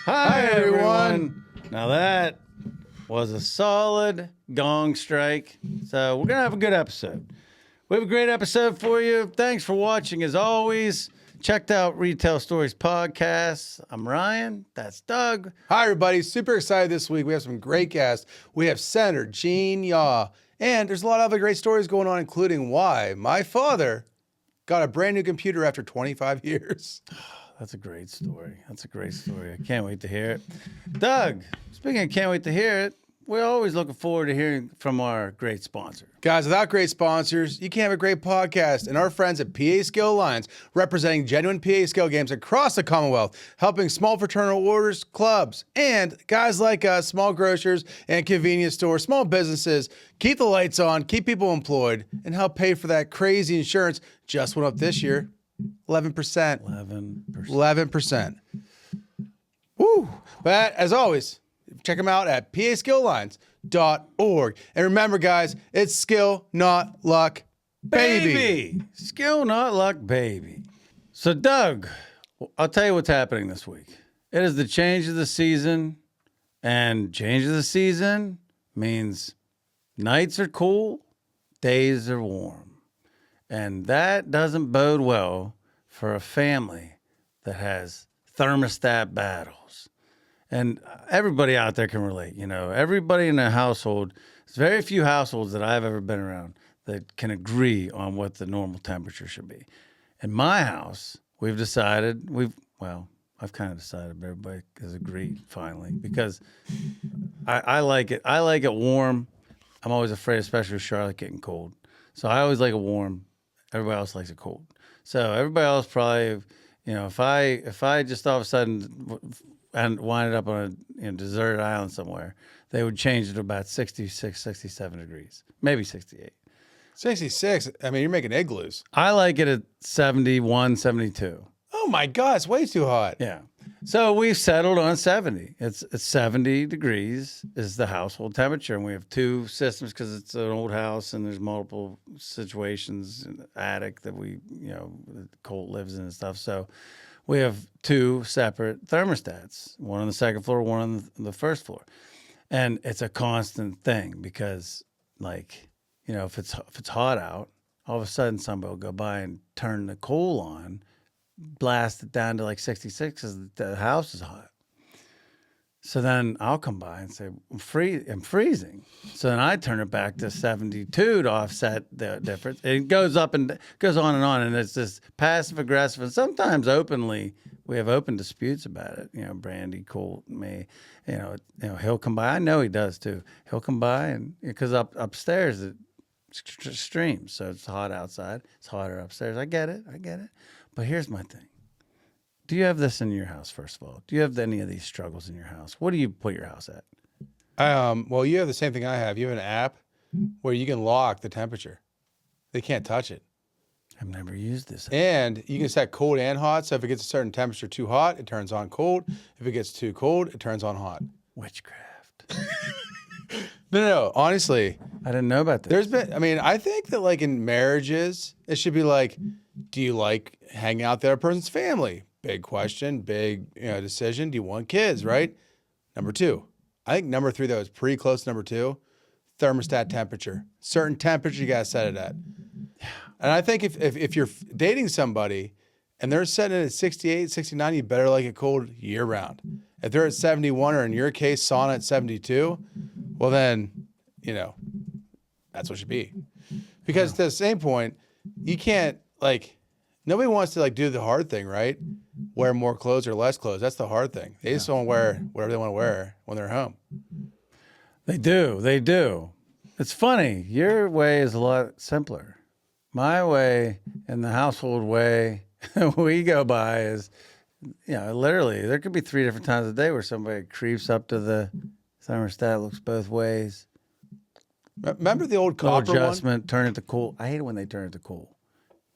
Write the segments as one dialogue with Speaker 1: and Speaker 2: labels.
Speaker 1: Hi, everyone. Now that was a solid gong strike. So we're going to have a good episode. We have a great episode for you. Thanks for watching as always. Checked out Retail Stories Podcast. I'm Ryan. That's Doug.
Speaker 2: Hi, everybody. Super excited this week. We have some great guests. We have Senator Gene Yaw. And there's a lot of other great stories going on, including why my father got a brand new computer after 25 years.
Speaker 1: That's a great story. That's a great story. I can't wait to hear it. Doug, speaking of can't wait to hear it, we're always looking forward to hearing from our great sponsor.
Speaker 2: Guys, without great sponsors, you can't have a great podcast. And our friends at PA Scale Alliance, representing genuine PA scale games across the Commonwealth, helping small fraternal orders, clubs, and guys like us, small grocers and convenience stores, small businesses, keep the lights on, keep people employed, and help pay for that crazy insurance. Just went up this year, 11%. 11%. Woo! But as always, check them out at paskillalliance.org. And remember, guys, it's skill, not luck, baby.
Speaker 1: Skill, not luck, baby. So, Doug, I'll tell you what's happening this week. It is the change of the season, and change of the season means nights are cool, days are warm. And that doesn't bode well for a family that has thermostat battles. And everybody out there can relate, you know, everybody in a household, there's very few households that I've ever been around that can agree on what the normal temperature should be. In my house, we've decided, I've kind of decided, but everybody has agreed finally, because I like it. I like it warm. I'm always afraid, especially with Charlotte getting cold. So I always like it warm. Everybody else likes it cold. So everybody else probably, you know, if I just all of a sudden and winded up on a deserted island somewhere, they would change it to about 66, 67 degrees, maybe 68.
Speaker 2: 66? I mean, you're making igloos.
Speaker 1: I like it at 71, 72.
Speaker 2: Oh, my God. It's way too hot.
Speaker 1: Yeah. So we've settled on 70. It's 70 degrees is the household temperature. And we have two systems because it's an old house and there's multiple situations in the attic that Colt lives in and stuff. So we have two separate thermostats, one on the second floor, one on the first floor. And it's a constant thing because, like, you know, if it's hot out, all of a sudden somebody will go by and turn the coal on, blast it down to like 66 because the house is hot. So then I'll come by and say, I'm freezing. So then I turn it back to 72 to offset the difference. It goes up and goes on, and it's this passive aggressive, and sometimes openly, we have open disputes about it. You know, Brandy, Colt, me, you know, he'll come by. I know he does too. He'll come by and because upstairs it streams. So it's hot outside. It's hotter upstairs. I get it. But here's my thing. Do you have this in your house, first of all? Do you have any of these struggles in your house? What do you put your house at?
Speaker 2: Well, you have the same thing I have. You have an app where you can lock the temperature. They can't touch it.
Speaker 1: I've never used this.
Speaker 2: And you can set cold and hot. So if it gets a certain temperature too hot, it turns on cold. If it gets too cold, it turns on hot.
Speaker 1: Witchcraft.
Speaker 2: No. Honestly.
Speaker 1: I didn't know about this.
Speaker 2: I think that like in marriages, it should be like, do you like hanging out with that person's family? Big question, big decision. Do you want kids, right? Number two. I think number three, though, is pretty close to number two. Thermostat temperature. Certain temperature you got to set it at. And I think if you're dating somebody and they're setting it at 68, 69, you better like it cold year round. If they're at 71 or in your case, sauna at 72, well then, that's what it should be. Because to the same point, you can't nobody wants to do the hard thing, right? Wear more clothes or less clothes. That's the hard thing. They just don't wear whatever they want to wear when they're home.
Speaker 1: They do. It's funny. Your way is a lot simpler. My way and the household way we go by is, literally there could be 3 different times a day where somebody creeps up to the thermostat, looks both ways.
Speaker 2: Remember the old copper
Speaker 1: adjustment, turn it to cool. I hate it when they turn it to cool.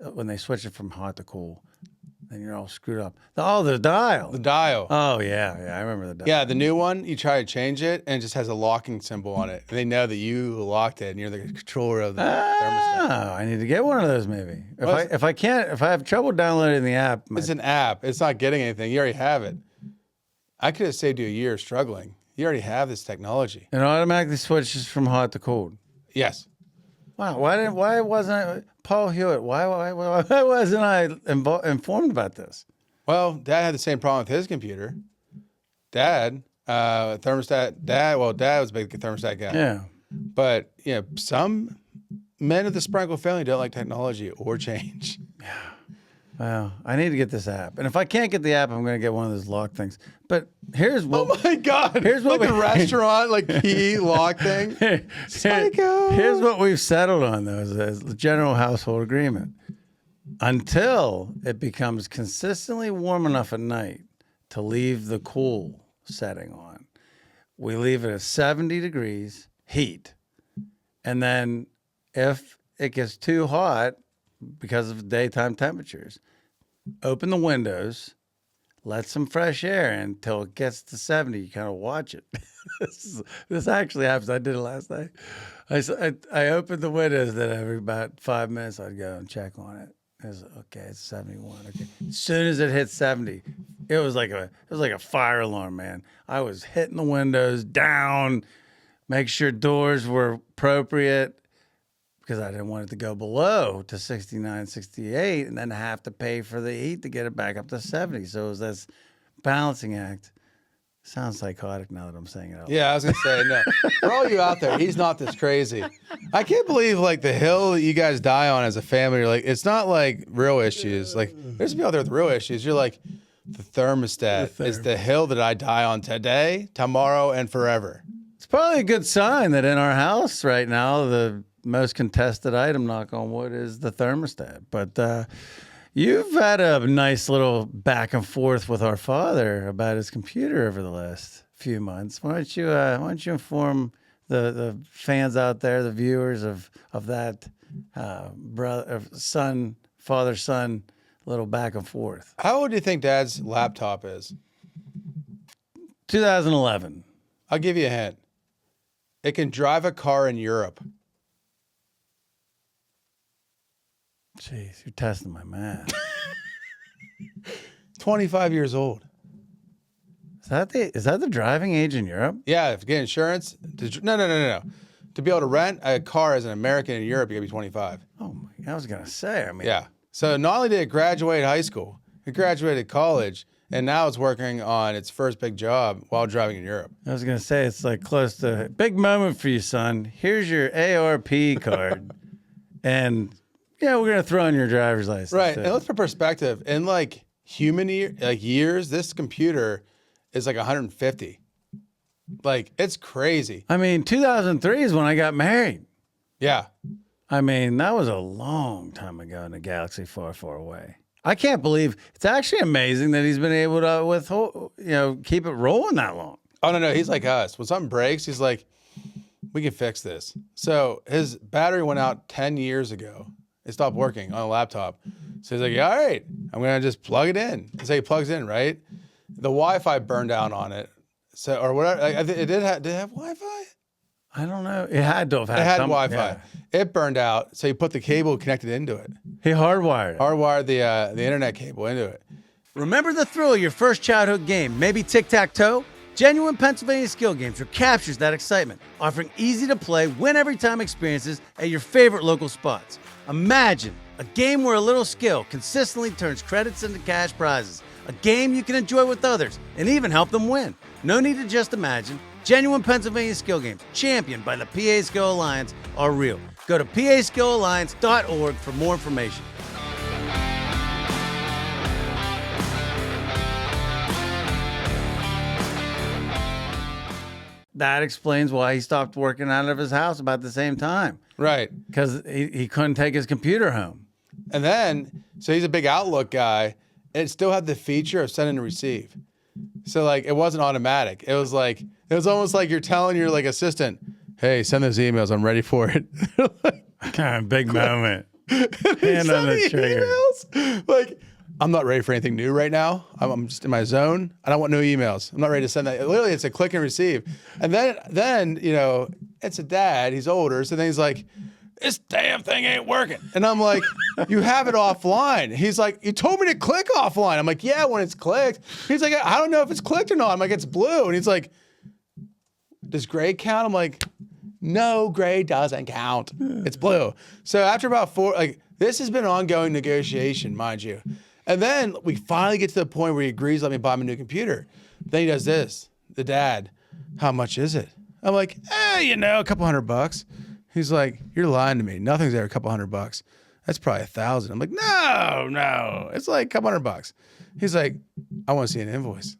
Speaker 1: When they switch it from hot to cool, then you're all screwed up. The dial.
Speaker 2: The dial.
Speaker 1: Oh, yeah, I remember the dial.
Speaker 2: Yeah, the new one, you try to change it, and it just has a locking symbol on it. And they know that you locked it, and you're the controller of the thermostat.
Speaker 1: Oh, I need to get one of those maybe. If I have trouble downloading the app.
Speaker 2: It's an app. It's not getting anything. You already have it. I could have saved you a year struggling. You already have this technology.
Speaker 1: It automatically switches from hot to cold.
Speaker 2: Yes.
Speaker 1: Wow. Why wasn't I, Paul Hewitt? Why wasn't I informed about this?
Speaker 2: Well, Dad had the same problem with his computer. Dad, thermostat. Dad was a big thermostat guy.
Speaker 1: Yeah.
Speaker 2: But some men of the Sprankle family don't like technology or change.
Speaker 1: Wow. I need to get this app. And if I can't get the app, I'm going to get one of those lock things. But here's what.
Speaker 2: Oh my God!
Speaker 1: Here's what
Speaker 2: like the restaurant key lock thing. Psycho.
Speaker 1: Here's what we've settled on, though, as the general household agreement. Until it becomes consistently warm enough at night to leave the cool setting on, we leave it at 70 degrees heat. And then if it gets too hot because of daytime temperatures, open the windows, let some fresh air in until it gets to 70. You kind of watch it. This actually happens. I did it last night. I opened the windows, then every about 5 minutes I'd go and check on it. Okay, it's 71. Okay. As soon as it hit 70, it was like a fire alarm, man. I was hitting the windows down, make sure doors were appropriate, because I didn't want it to go below to 69, 68, and then have to pay for the heat to get it back up to 70. So it was this balancing act. Sounds psychotic now that I'm saying it out.
Speaker 2: Yeah, I was gonna say no. For all you out there, he's not this crazy. I can't believe the hill that you guys die on as a family. You're it's not real issues. There's people out there with real issues. You're the thermostat is the hill that I die on today, tomorrow, and forever.
Speaker 1: It's probably a good sign that in our house right now, the most contested item, knock on wood, is the thermostat. But you've had a nice little back and forth with our father about his computer over the last few months. Why don't you inform the fans out there, the viewers of that father-son little back and forth?
Speaker 2: How old do you think Dad's laptop is?
Speaker 1: 2011.
Speaker 2: I'll give you a hint. It can drive a car in Europe.
Speaker 1: Jeez, you're testing my math.
Speaker 2: 25 years old.
Speaker 1: Is that the driving age in Europe?
Speaker 2: Yeah, if you get insurance. No. To be able to rent a car as an American in Europe, you got to be 25.
Speaker 1: Oh, I was going to say,
Speaker 2: Yeah. So not only did it graduate high school, it graduated college, and now it's working on its first big job while driving in Europe.
Speaker 1: I was going to say, it's close to big moment for you, son. Here's your ARP card. And we're going to throw in your driver's license.
Speaker 2: Right.
Speaker 1: Too.
Speaker 2: And let's put perspective. In human years, this computer is 150. It's crazy.
Speaker 1: I mean, 2003 is when I got married.
Speaker 2: Yeah.
Speaker 1: I mean, that was a long time ago in a galaxy far, far away. I can't believe it's actually amazing that he's been able to keep it rolling that long.
Speaker 2: Oh, no. He's like us. When something breaks, he's like, we can fix this. So his battery went out 10 years ago. It stopped working on a laptop. So he's like, all right, I'm going to just plug it in. So he plugs in, right? The Wi-Fi burned out on it. So, or whatever. Did it have Wi-Fi?
Speaker 1: I don't know. It had to have had
Speaker 2: It had
Speaker 1: some,
Speaker 2: Wi-Fi.
Speaker 1: Yeah.
Speaker 2: It burned out. So he put the cable connected into it.
Speaker 1: He hardwired it.
Speaker 2: Hardwired the internet cable into it.
Speaker 1: Remember the thrill of your first childhood game, maybe tic-tac-toe? Genuine Pennsylvania Skill Games captures that excitement, offering easy-to-play, win-every-time experiences at your favorite local spots. Imagine a game where a little skill consistently turns credits into cash prizes. A game you can enjoy with others and even help them win. No need to just imagine. Genuine Pennsylvania Skill Games, championed by the PA Skill Alliance, are real. Go to paskillalliance.org for more information. That explains why he stopped working out of his house about the same time.
Speaker 2: Right.
Speaker 1: Because he couldn't take his computer home.
Speaker 2: And then, so he's a big Outlook guy, and it still had the feature of send and receive. So it wasn't automatic. It was almost like you're telling your assistant, hey, send those emails. I'm ready for it.
Speaker 1: Kind of big moment. Hand on the trigger.
Speaker 2: Emails? I'm not ready for anything new right now. I'm just in my zone. I don't want new emails. I'm not ready to send that. Literally, it's a click and receive. And then it's a dad. He's older. So then he's like, this damn thing ain't working. And I'm like, you have it offline. He's like, you told me to click offline. I'm like, yeah, when it's clicked. He's like, I don't know if it's clicked or not. I'm like, it's blue. And he's like, does gray count? I'm like, no, gray doesn't count. It's blue. So after about this has been an ongoing negotiation, mind you. And then we finally get to the point where he agrees, let me buy him a new computer. Then he does this. The dad, how much is it? I'm like, a couple $100. He's like, you're lying to me. Nothing's there, a couple $100. That's probably $1,000. I'm like, no. It's like a couple $100. He's like, I want to see an invoice.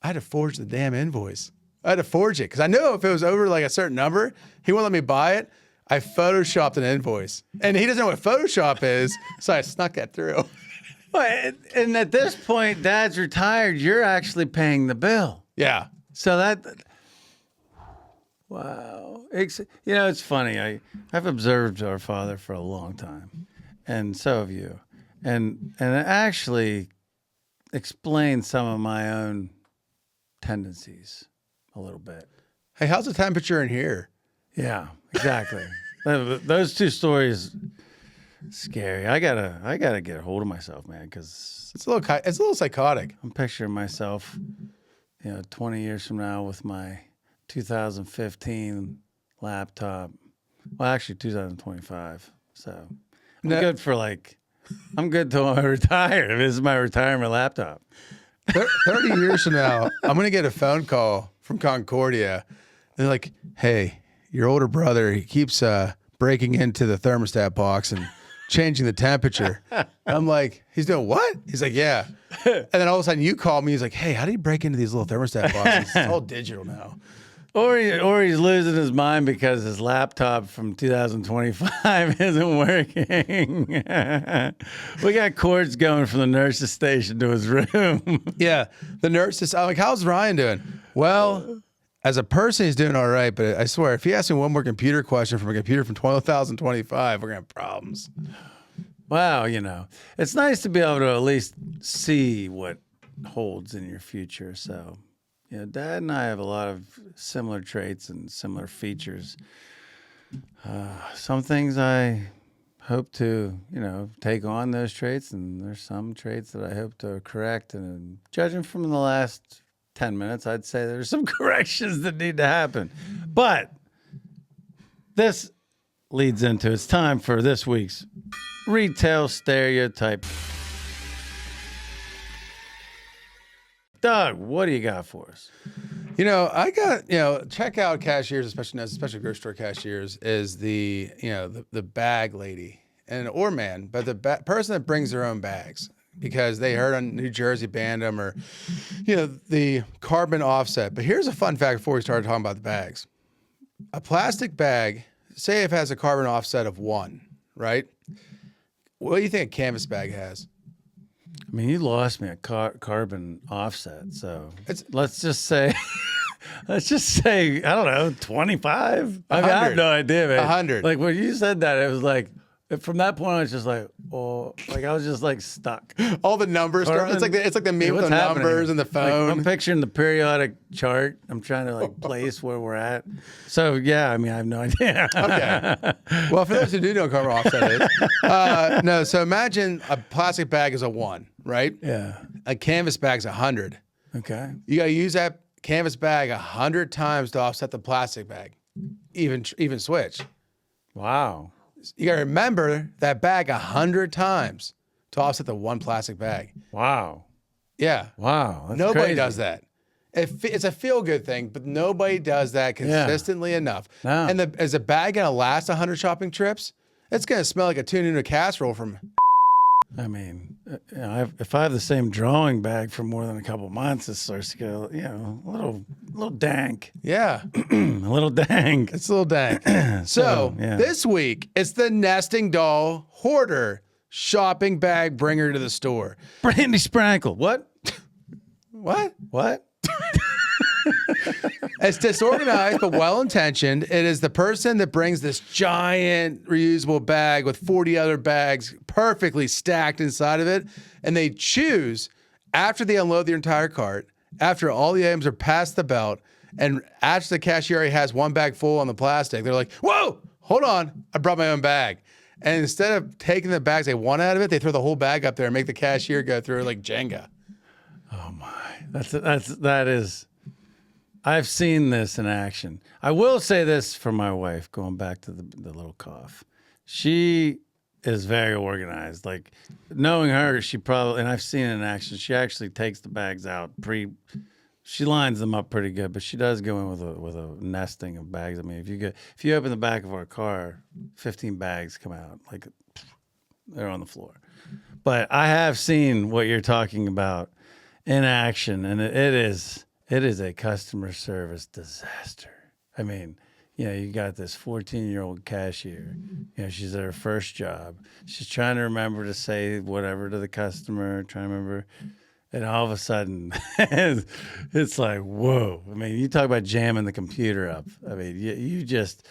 Speaker 2: I had to forge the damn invoice. I had to forge it because I knew if it was over like a certain number, he wouldn't let me buy it. I photoshopped an invoice. And he doesn't know what Photoshop is, so I snuck that through.
Speaker 1: And at this point, Dad's retired. You're actually paying the bill.
Speaker 2: Yeah.
Speaker 1: So wow. It's funny. I've observed our father for a long time, and so have you. And it actually explains some of my own tendencies a little bit.
Speaker 2: Hey, how's the temperature in here?
Speaker 1: Yeah, exactly. Those two stories, scary. I gotta get a hold of myself, man, because
Speaker 2: it's a little psychotic.
Speaker 1: I'm picturing myself, 20 years from now with my 2015 laptop. Well, actually, 2025. So I'm good till I retire. This is my retirement laptop.
Speaker 2: 30 years from now, I'm going to get a phone call from Concordia. They're like, hey, your older brother, he keeps breaking into the thermostat box and changing the temperature. I'm like, he's doing what? He's like, yeah. And then all of a sudden you call me. He's like, hey, how do you break into these little thermostat boxes? It's all digital now.
Speaker 1: Or he's losing his mind because his laptop from 2025 isn't working. We got cords going from the nurse's station to his room.
Speaker 2: Yeah. The nurse is, I'm like, how's Ryan doing? Well, as a person, he's doing all right. But I swear, if he asks me one more computer question from a computer from 2025, we're going to have problems.
Speaker 1: Wow. It's nice to be able to at least see what holds in your future. So, Dad and I have a lot of similar traits and similar features. Some things I hope to, take on those traits, and there's some traits that I hope to correct. And judging from the last 10 minutes, I'd say there's some corrections that need to happen. But this leads into it's time for this week's Retail Stereotype. Doug, what do you got for us?
Speaker 2: I got, checkout cashiers, especially grocery store cashiers, is the bag lady or man, but the person that brings their own bags because they heard on New Jersey banned them or, the carbon offset. But here's a fun fact before we started talking about the bags. A plastic bag, say if it has a carbon offset of 1, right? What do you think a canvas bag has?
Speaker 1: I mean, you lost me at carbon offset. So let's just say, I don't know, 25. I have no idea, man.
Speaker 2: 100.
Speaker 1: Like when you said that, it was like, from that point, I was just like, I was just like stuck.
Speaker 2: All the numbers. It's like the meme with the numbers and the phone.
Speaker 1: I'm picturing the periodic chart. I'm trying to place where we're at. So yeah, I have no idea.
Speaker 2: Okay. Well, for those who do know what carbon offset is, no. So imagine a plastic bag is a 1, right?
Speaker 1: Yeah.
Speaker 2: A canvas bag's 100.
Speaker 1: Okay.
Speaker 2: You got to use that canvas bag 100 times to offset the plastic bag. Even switch.
Speaker 1: Wow.
Speaker 2: You got to remember that bag 100 times to offset the 1 plastic bag.
Speaker 1: Wow.
Speaker 2: Yeah.
Speaker 1: Wow. That's
Speaker 2: Nobody
Speaker 1: crazy.
Speaker 2: does that. It's a feel-good thing, but nobody does that consistently enough.
Speaker 1: No.
Speaker 2: And is the bag going to last 100 shopping trips? It's going to smell like a tuna in a casserole from...
Speaker 1: if I have the same drawing bag for more than a couple months, it starts to get a little dank.
Speaker 2: Yeah.
Speaker 1: A little dank.
Speaker 2: It's a little dank. So this week, it's the nesting doll hoarder shopping bag bringer to the store.
Speaker 1: Brandy Sprankle. What?
Speaker 2: What? It's disorganized but well-intentioned. It is the person that brings this giant reusable bag with 40 other bags perfectly stacked inside of it, and they choose, after they unload their entire cart, after all the items are past the belt, and after the cashier already has 1 bag full on the plastic, they're like, whoa, hold on, I brought my own bag. And instead of taking the bags they want out of it, they throw the whole bag up there and make the cashier go through it like Jenga.
Speaker 1: Oh my, that is. I've seen this in action. I will say this for my wife, going back to the little cough. She is very organized. Like, knowing her, she probably, and I've seen it in action, she actually takes the bags out she lines them up pretty good, but she does go in with a nesting of bags. I mean, if you open the back of our car, 15 bags come out, like they're on the floor. But I have seen what you're talking about in action, and it is a customer service disaster. I mean, you got this 14-year-old cashier. She's at her first job. She's trying to remember to say whatever to the customer, trying to remember. And all of a sudden, it's like, whoa. I mean, you talk about jamming the computer up. I mean, you just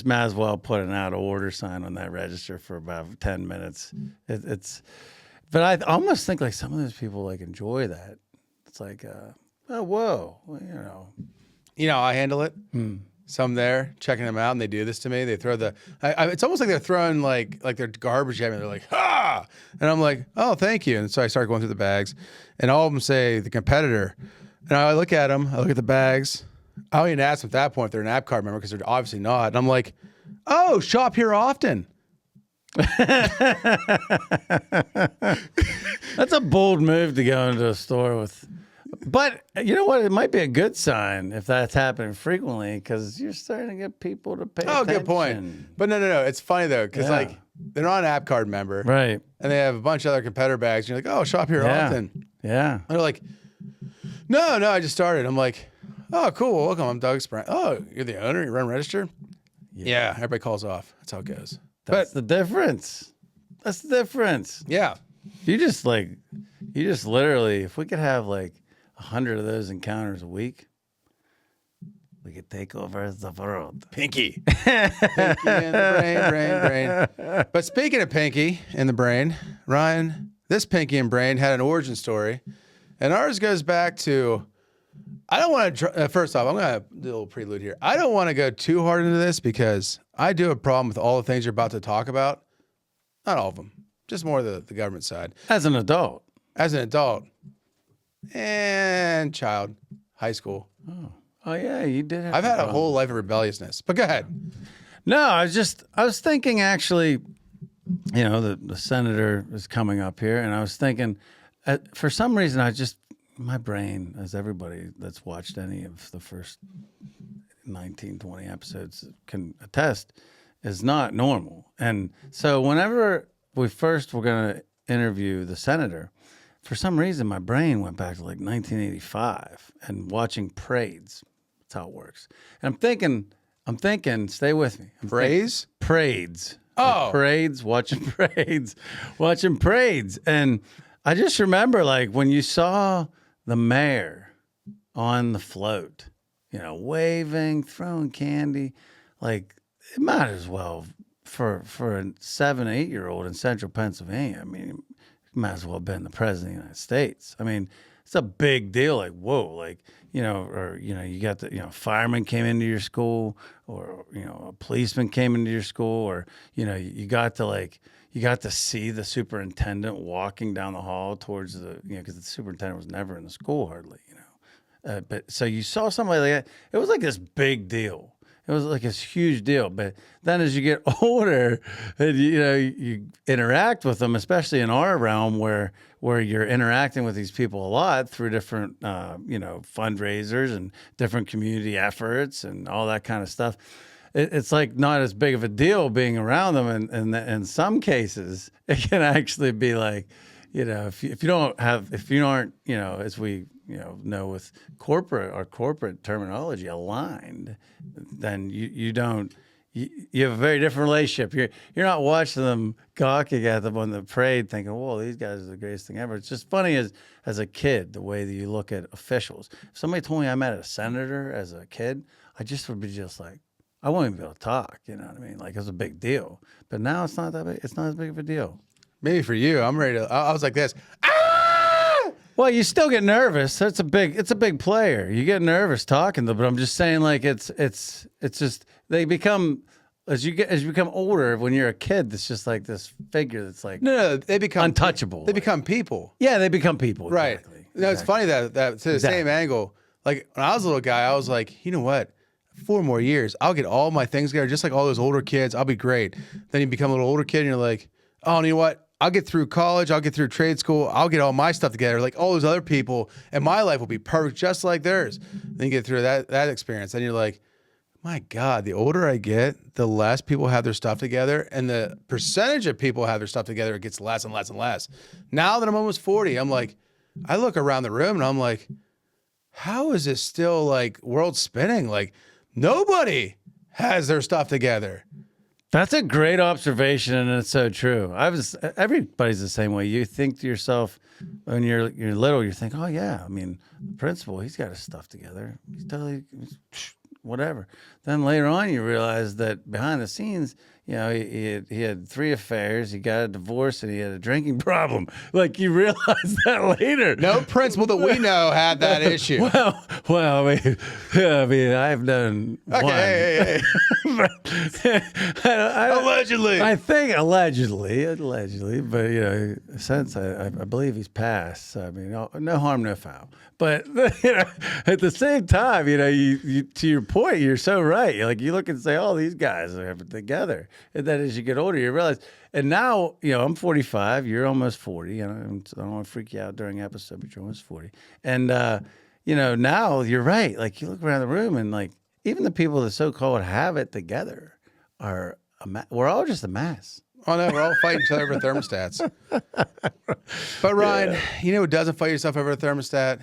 Speaker 1: might as well put an out of order sign on that register for about 10 minutes. But I almost think like some of those people like enjoy that. It's like, oh, whoa, well,
Speaker 2: I handle it. Some there checking them out, and they do this to me. They throw it's almost like they're throwing like their garbage at me. They're like, ha! And I'm like, oh, thank you. And so I start going through the bags, and all of them say the competitor. And I look at them, I look at the bags. I don't even ask them at that point if they're an app card member, because they're obviously not. And I'm like, oh, shop here often.
Speaker 1: That's a bold move to go into a store with. But you know what? It might be a good sign if that's happening frequently, because you're starting to get people to pay attention.
Speaker 2: Good point. But no. It's funny, though, because they're not an app card member.
Speaker 1: Right.
Speaker 2: And they have a bunch of other competitor bags. And you're like, oh, shop here often.
Speaker 1: Yeah.
Speaker 2: And they're like, no, I just started. I'm like, oh, cool. Welcome. I'm Doug Sprankle. Oh, you're the owner? You run register? Yeah. Everybody calls off. That's how it goes.
Speaker 1: That's the difference. That's the difference.
Speaker 2: Yeah.
Speaker 1: You just literally, if we could have like 100 of those encounters a week, we could take over the world.
Speaker 2: Pinky. Pinky in the brain. But speaking of Pinky in the brain, Ryan, this Pinky and brain had an origin story. And ours goes back to, I don't want to, first off, I'm going to do a little prelude here. I don't want to go too hard into this, because I do have a problem with all the things you're about to talk about. Not all of them, just more the government side.
Speaker 1: As an adult.
Speaker 2: And child, high school.
Speaker 1: Oh yeah, you did have
Speaker 2: I've had a whole life of rebelliousness, but go ahead.
Speaker 1: No, I was thinking actually, the senator is coming up here, and I was thinking, for some reason, my brain, as everybody that's watched any of the first 19, 20 episodes can attest, is not normal. And so whenever we first were going to interview the senator, for some reason, my brain went back to like 1985 and watching parades. That's how it works. And I'm thinking, stay with me. Parades.
Speaker 2: Oh.
Speaker 1: Like parades, watching parades. And I just remember, like, when you saw the mayor on the float, waving, throwing candy, like, it might as well, for a 7, 8-year-old in central Pennsylvania, I mean, might as well have been the president of the United States. I mean, it's a big deal. Like, whoa, like, you got the, fireman came into your school, or, a policeman came into your school, or, you got to see the superintendent walking down the hall towards because the superintendent was never in the school hardly, but so you saw somebody like that. It was like this big deal. It was like this huge deal. But then as you get older, and you interact with them, especially in our realm where you're interacting with these people a lot through different, fundraisers and different community efforts and all that kind of stuff. It's like not as big of a deal being around them. And in some cases, it can actually be like, if you aren't, as we, know with our corporate terminology aligned, then you have a very different relationship. You're not watching them gawking at them on the parade thinking, whoa, these guys are the greatest thing ever. It's just funny as a kid, the way that you look at officials. If somebody told me I met a senator as a kid, I just would be just like, I won't even be able to talk, you know what I mean? Like, it's a big deal. But now it's not that big. It's not as big of a deal.
Speaker 2: Maybe for you, I'm ready to, I was like this.
Speaker 1: Well, you still get nervous. It's a big player. You get nervous talking to them, but I'm just saying, like, it's just, they become as you become older, when you're a kid, it's just like this figure that's like
Speaker 2: No, they become
Speaker 1: untouchable.
Speaker 2: They become people.
Speaker 1: Yeah, they become people.
Speaker 2: Right.
Speaker 1: Exactly.
Speaker 2: No, it's funny that to the same angle. Like when I was a little guy, I was like, you know what? 4 more years, I'll get all my things together, just like all those older kids. I'll be great. Then you become a little older kid, and you're like, oh, you know what? I'll get through college. I'll get through trade school. I'll get all my stuff together, like all those other people, and my life will be perfect, just like theirs. Then you get through that experience, and you're like, my God, the older I get, the less people have their stuff together, and the percentage of people who have their stuff together, it gets less and less and less. Now that I'm almost 40, I'm like, I look around the room and I'm like, how is this still like world spinning? Like nobody has their stuff together.
Speaker 1: That's a great observation, and it's so true. Everybody's the same way. You think to yourself when you're little, you think, oh yeah, I mean, the principal, he's got his stuff together. He's totally whatever. Then later on, you realize that behind the scenes, you know, he had 3 affairs, he got a divorce, and he had a drinking problem. Like you realize that later.
Speaker 2: No principal that we know had that issue.
Speaker 1: Well, I mean, I've known one.
Speaker 2: Hey. Allegedly.
Speaker 1: I think allegedly, but you know, since I believe he's passed. So, I mean, no harm, no foul. But you know, at the same time, you know, you to your point, you're so right. Like you look and say, oh, these guys are together. And then as you get older, you realize. And now, you know, I'm 45. You're almost 40. I don't want to freak you out during episode, but you're almost 40. And you know, now you're right. Like you look around the room, and like even the people that so-called have it together are we're all just a mess.
Speaker 2: Oh no, we're all fighting each other over thermostats. But Ryan, you know who doesn't fight yourself over a thermostat?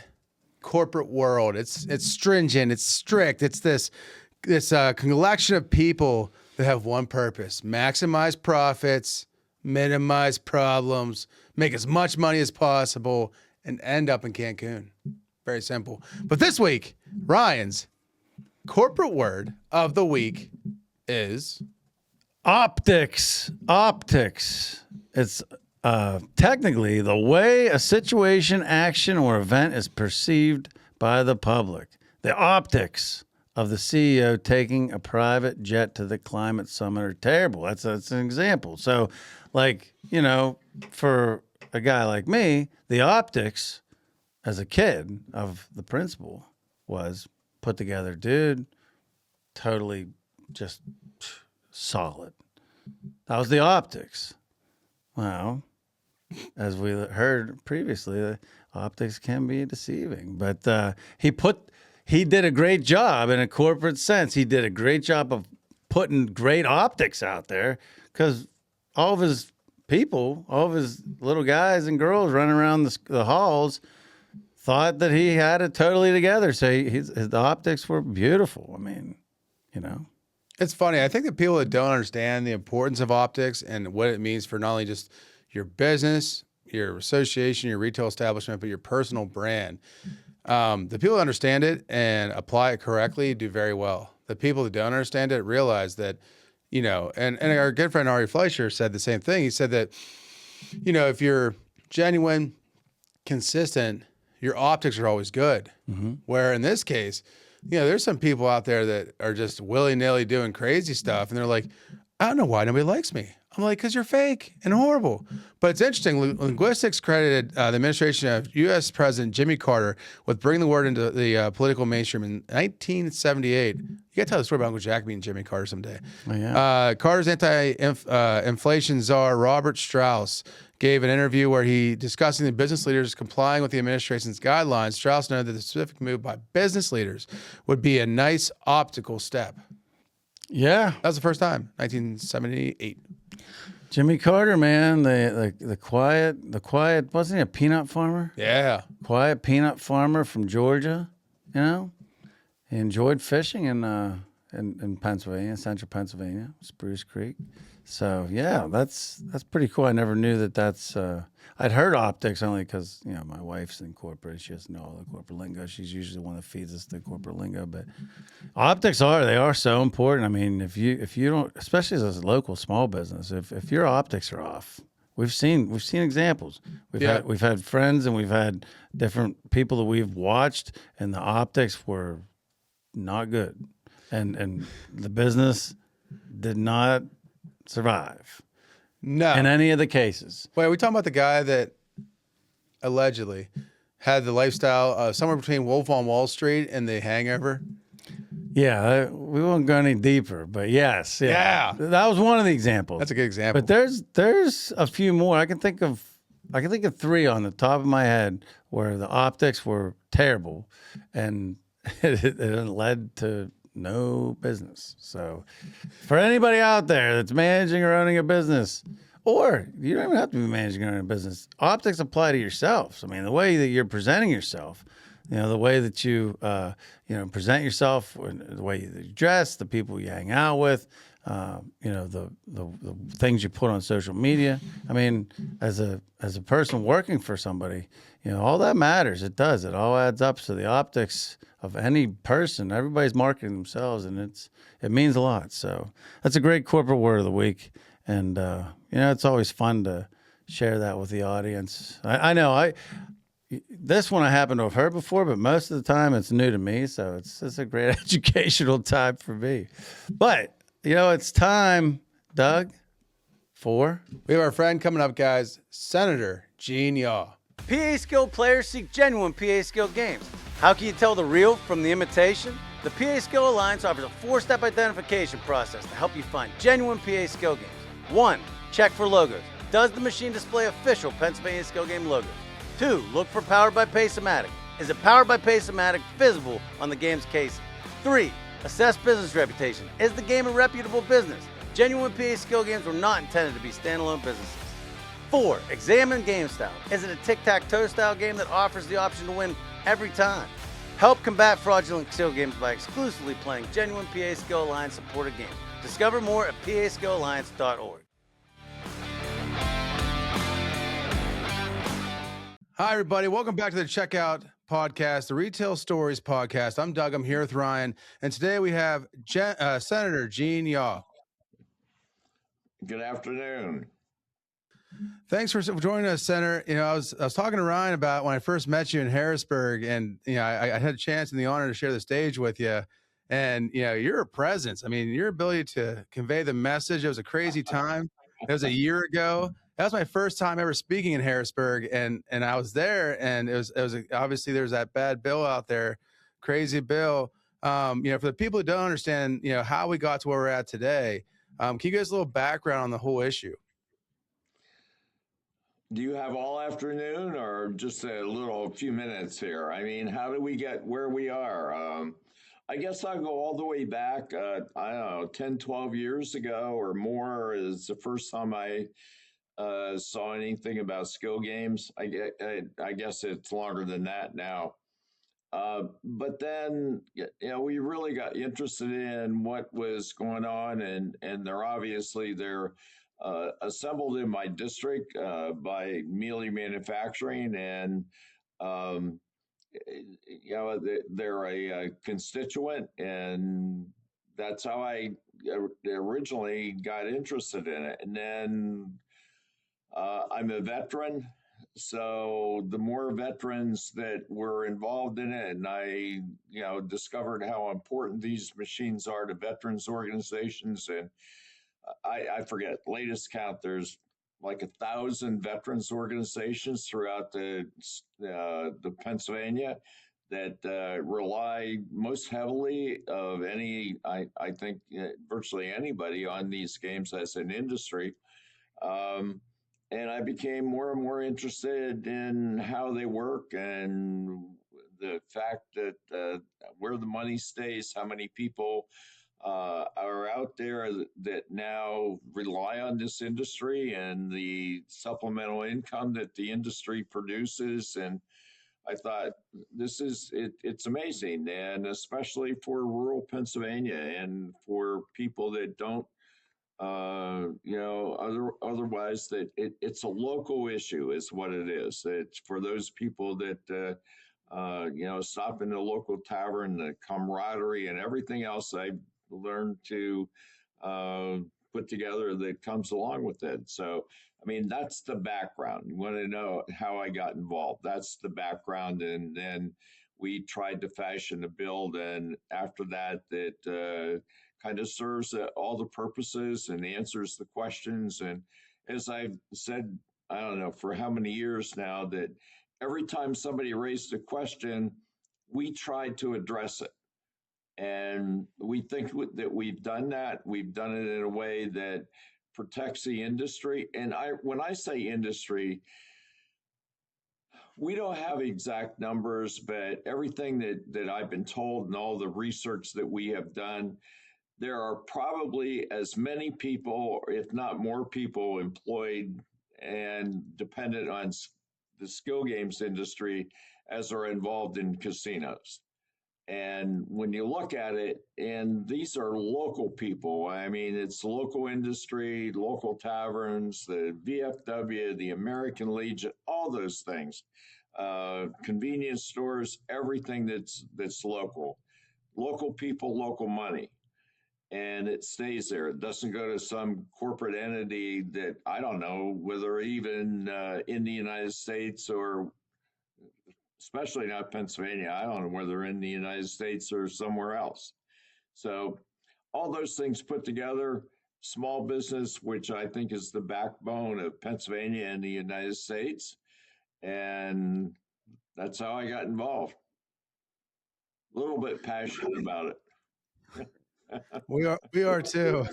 Speaker 2: Corporate world. It's stringent. It's strict. It's this collection of people that have one purpose: maximize profits, minimize problems, make as much money as possible, and end up in Cancun. Very simple. But this week, Ryan's corporate word of the week is
Speaker 1: optics. Optics. It's technically the way a situation, action, or event is perceived by the public. The optics of the CEO taking a private jet to the climate summit are terrible. That's an example. So, like, you know, for a guy like me, the optics as a kid of the principal was put together, dude, totally just solid. That was the optics. Well, as we heard previously, the optics can be deceiving. But he did a great job in a corporate sense. He did a great job of putting great optics out there because all of his people, all of his little guys and girls running around the halls thought that he had it totally together. So the optics were beautiful. I mean, you know.
Speaker 2: It's funny. I think that people that don't understand the importance of optics and what it means for not only just your business, your association, your retail establishment, but your personal brand. The people that understand it and apply it correctly do very well. The people that don't understand it realize that, you know, and our good friend Ari Fleischer said the same thing. He said that, you know, if you're genuine, consistent, your optics are always good. Mm-hmm. Where in this case, you know, there's some people out there that are just willy-nilly doing crazy stuff. And they're like, I don't know why nobody likes me. I'm like, because you're fake and horrible. But it's interesting. Linguistics credited the administration of U.S. President Jimmy Carter with bringing the word into the political mainstream in 1978. You got to tell the story about Uncle Jack meeting Jimmy Carter someday. Oh, yeah. Carter's anti-inflation czar, Robert Strauss, gave an interview where he discussing the business leaders complying with the administration's guidelines. Strauss noted that the specific move by business leaders would be a nice optical step.
Speaker 1: Yeah.
Speaker 2: That was the first time, 1978.
Speaker 1: Jimmy Carter, man, the quiet, wasn't he a peanut farmer?
Speaker 2: Yeah.
Speaker 1: Quiet peanut farmer from Georgia, you know? He enjoyed fishing in Pennsylvania, central Pennsylvania, Spruce Creek. So, yeah, that's pretty cool. I never knew that's I'd heard optics only because, you know, my wife's in corporate. She doesn't know all the corporate lingo. She's usually the one that feeds us the corporate lingo. But optics are so important. I mean, if you don't, especially as a local small business, if your optics are off, we've seen examples. We've had friends and we've had different people that we've watched, and the optics were not good, and the business did not survive
Speaker 2: No.
Speaker 1: in any of the cases.
Speaker 2: Wait, are we talking about the guy that allegedly had the lifestyle of somewhere between Wolf on Wall Street and The Hangover?
Speaker 1: Yeah, we won't go any deeper, but yes,
Speaker 2: Yeah.
Speaker 1: that was one of the examples.
Speaker 2: That's a good example.
Speaker 1: But there's a few more. I can think of 3 on the top of my head where the optics were terrible, and it led to no business. So, for anybody out there that's managing or owning a business, or you don't even have to be managing or owning a business, optics apply to yourself. I mean, the way that you're presenting yourself, the way that you present yourself, the way that you dress, the people you hang out with, the things you put on social media. I mean, as a person working for somebody, all that matters. It does. It all adds up. So the optics of any person, everybody's marketing themselves, and it means a lot. So that's a great corporate word of the week, and it's always fun to share that with the audience. I know this one I happen to have heard before, but most of the time it's new to me. So it's a great educational time for me. But, it's time, Doug, for...
Speaker 2: We have our friend coming up, guys, Senator Gene Yaw.
Speaker 1: PA Skill players seek genuine PA Skill games. How can you tell the real from the imitation? The PA Skill Alliance offers a 4-step identification process to help you find genuine PA Skill games. 1. Check for logos. Does the machine display official Pennsylvania Skill Game logos? 2. Look for Powered by Pacematic. Is it Powered by Pacematic visible on the game's case? 3. Assess business reputation. Is the game a reputable business? Genuine PA Skill games were not intended to be standalone businesses. 4. Examine game style. Is it a tic-tac-toe style game that offers the option to win every time? Help combat fraudulent skill games by exclusively playing genuine PA Skill Alliance supported games. Discover more at paskillalliance.org.
Speaker 2: Hi, everybody. Welcome back to the Checkout Podcast, the Retail Stories Podcast. I'm Doug. I'm here with Ryan. And today we have Senator Gene Yaw.
Speaker 3: Good afternoon.
Speaker 2: Thanks for joining us, Senator. I was talking to Ryan about when I first met you in Harrisburg, and I had a chance and the honor to share the stage with you. And you're a presence. I mean, your ability to convey the message. It was a crazy time. It was a year ago. That was my first time ever speaking in Harrisburg, and I was there, and it was obviously there's that bad bill out there, crazy bill. For the people who don't understand, how we got to where we're at today, can you give us a little background on the whole issue?
Speaker 3: Do you have all afternoon or just a few minutes here? I mean, how do we get where we are? I guess I'll go all the way back, I don't know, 10, 12 years ago or more is the first time I saw anything about skill games. I guess it's longer than that now. But then, we really got interested in what was going on, and they're assembled in my district by Mealy Manufacturing, and they're a constituent, and that's how I originally got interested in it, and then. I'm a veteran, so the more veterans that were involved in it, and I, discovered how important these machines are to veterans organizations, and I forget latest count. There's like 1,000 veterans organizations throughout the Pennsylvania that rely most heavily of I think virtually anybody on these games as an industry. And I became more and more interested in how they work and the fact that where the money stays, how many people are out there that now rely on this industry and the supplemental income that the industry produces. And I thought it's amazing, and especially for rural Pennsylvania and for people that don't otherwise that it's a local issue is what it is. It's for those people that, stop in the local tavern, the camaraderie and everything else I've learned to put together that comes along with it. So, I mean, that's the background. You want to know how I got involved. That's the background. And then we tried to fashion a bill. And after that, that kind of serves all the purposes and answers the questions. And as I've said, I don't know for how many years now, that every time somebody raised a question, we tried to address it. And we think that we've done that. We've done it in a way that protects the industry. And when I say industry, we don't have exact numbers, but everything that I've been told and all the research that we have done, there are probably as many people, if not more people, employed and dependent on the skill games industry as are involved in casinos. And when you look at it, and these are local people, I mean, it's local industry, local taverns, the VFW, the American Legion, all those things, convenience stores, everything that's local, local people, local money. And it stays there. It doesn't go to some corporate entity that I don't know whether even in the United States or especially not Pennsylvania. I don't know whether they're in the United States or somewhere else. So all those things put together, small business, which I think is the backbone of Pennsylvania and the United States. And that's how I got involved. A little bit passionate about it.
Speaker 2: We are too.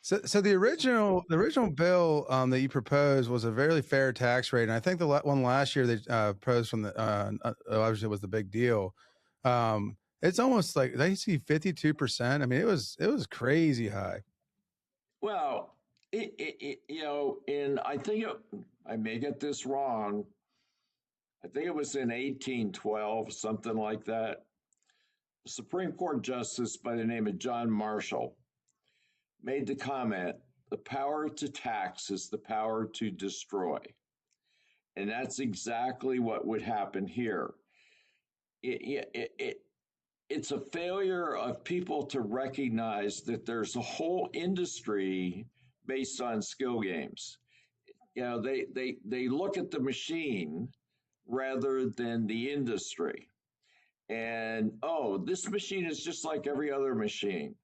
Speaker 2: So the original bill that you proposed was a very fair tax rate, and I think the one last year they proposed from the obviously was the big deal. It's almost like they see 52%. I mean, it was crazy high.
Speaker 3: Well, and I think I may get this wrong. I think it was in 1812, something like that. A Supreme Court justice by the name of John Marshall made the comment, the power to tax is the power to destroy. And that's exactly what would happen here. It's a failure of people to recognize that there's a whole industry based on skill games. They look at the machine rather than the industry. And, oh, this machine is just like every other machine.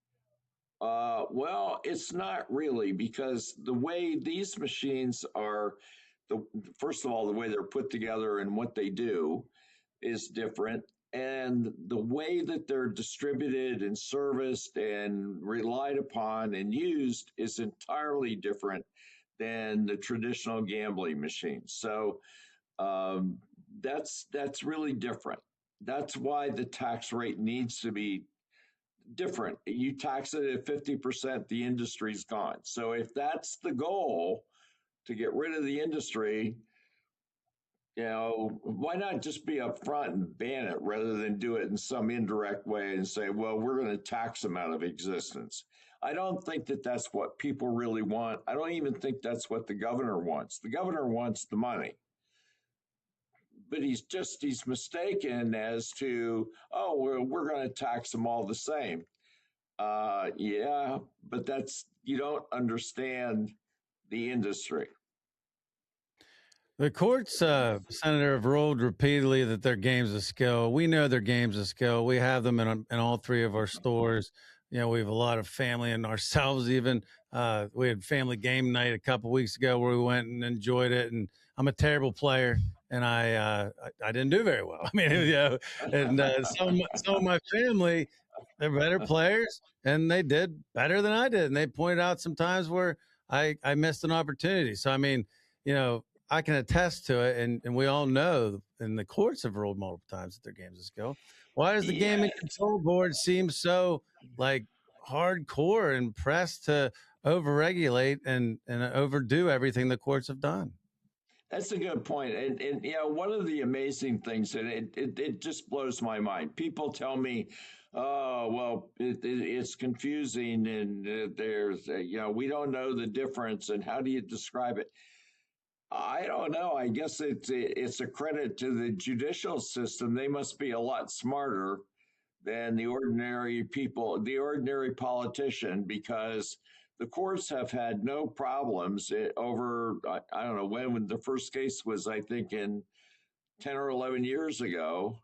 Speaker 3: Well, it's not really, because the way these machines are, first of all, the way they're put together and what they do is different. And the way that they're distributed and serviced and relied upon and used is entirely different than the traditional gambling machines. So that's really different. That's why the tax rate needs to be different. You tax it at 50%, the industry's gone. So if that's the goal, to get rid of the industry, why not just be upfront and ban it rather than do it in some indirect way and say, well, we're going to tax them out of existence. I don't think that that's what people really want. I don't even think that's what the governor wants. The governor wants the money. But he's mistaken as to, oh, we're going to tax them all the same. Yeah, but you don't understand the industry.
Speaker 1: The courts, Senator, have ruled repeatedly that their games of skill. We know they're games of skill. We have them in all three of our stores. We have a lot of family and ourselves even. We had family game night a couple weeks ago where we went and enjoyed it. And I'm a terrible player, and I didn't do very well. I mean, and some of my family, they're better players, and they did better than I did. And they pointed out some times where I missed an opportunity. So, I mean, I can attest to it, and we all know, and the courts have ruled multiple times that their games of skill. Why does the Gaming Control Board seem so like hardcore and pressed to overregulate and overdo everything the courts have done?
Speaker 3: That's a good point. And one of the amazing things, and it just blows my mind. People tell me, oh, well, it's confusing, and there's, we don't know the difference, and how do you describe it? I don't know. I guess it's a credit to the judicial system. They must be a lot smarter than the ordinary people, the ordinary politician, because the courts have had no problems over, I don't know when the first case was, I think in 10 or 11 years ago,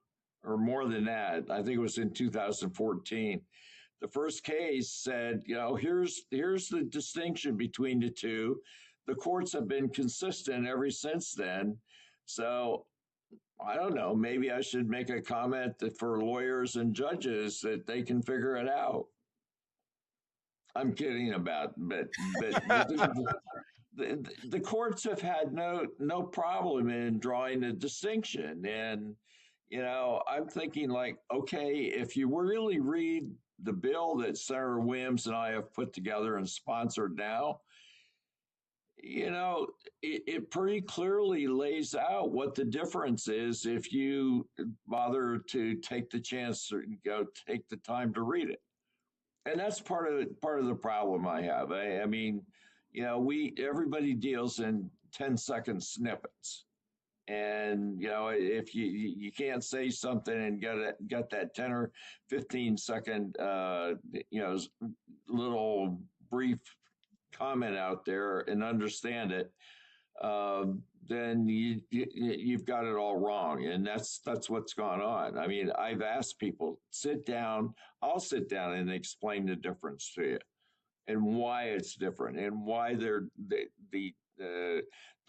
Speaker 3: or more than that. I think it was in 2014. The first case said, here's the distinction between the two. The courts have been consistent ever since then. So I don't know, maybe I should make a comment that for lawyers and judges that they can figure it out. I'm kidding about, but the courts have had no problem in drawing a distinction. And I'm thinking, like, okay, if you really read the bill that Senator Williams and I have put together and sponsored now, it pretty clearly lays out what the difference is if you bother to take the chance to take the time to read it. And that's part of the problem I have. I mean, everybody deals in 10-second snippets. And if you can't say something and get that 10 or 15-second little brief comment out there and understand it, then you've got it all wrong. And that's what's gone on. I mean, I've asked people, sit down. I'll sit down and explain the difference to you and why it's different and why the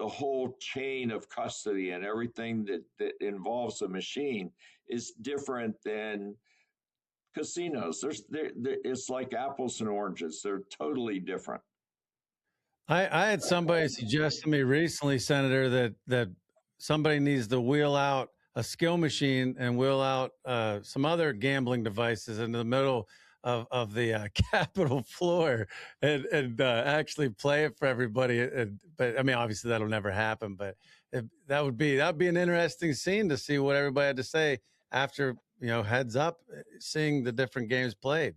Speaker 3: whole chain of custody and everything that involves a machine is different than casinos. It's like apples and oranges. They're totally different.
Speaker 1: I had somebody suggest to me recently, Senator, that somebody needs to wheel out a skill machine and wheel out some other gambling devices into the middle of the Capitol floor and actually play it for everybody. But I mean, obviously that'll never happen. But that'd be an interesting scene to see what everybody had to say after heads up, seeing the different games played.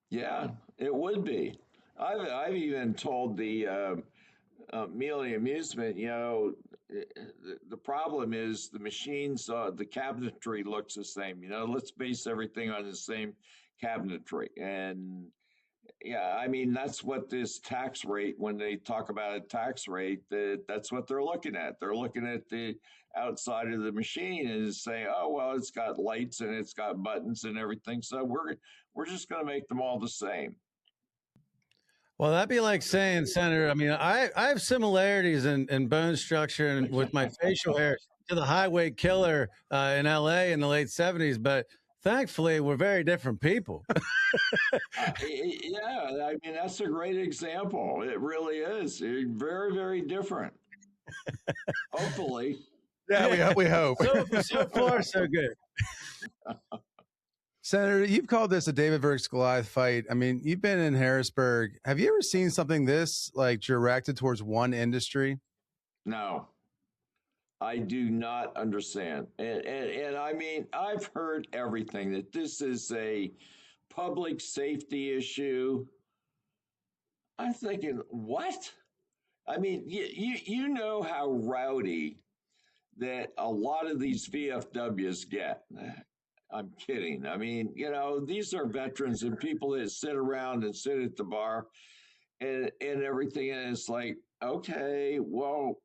Speaker 3: Yeah, it would be. I've even told the Mealy Amusement, the problem is the machines, the cabinetry looks the same. Let's base everything on the same cabinetry. And yeah, I mean, that's what this tax rate, when they talk about a tax rate, that's what they're looking at. They're looking at the outside of the machine and say, oh, well, it's got lights and it's got buttons and everything. So we're just going to make them all the same.
Speaker 1: Well, that'd be like saying, Senator, I mean, I have similarities in bone structure and with my facial hair to the highway killer in LA in the late 70s, but thankfully we're very different people.
Speaker 3: Yeah, I mean, that's a great example. It really is. Very, very different. Hopefully.
Speaker 2: Yeah, we hope.
Speaker 1: So far, so good.
Speaker 2: Senator, you've called this a David versus Goliath fight. I mean, you've been in Harrisburg. Have you ever seen something this like directed towards one industry?
Speaker 3: No, I do not understand. And I mean, I've heard everything that this is a public safety issue. I'm thinking, what? I mean, you know how rowdy that a lot of these VFWs get. I'm kidding. I mean, these are veterans and people that sit around and sit at the bar and everything. And it's like, okay, well,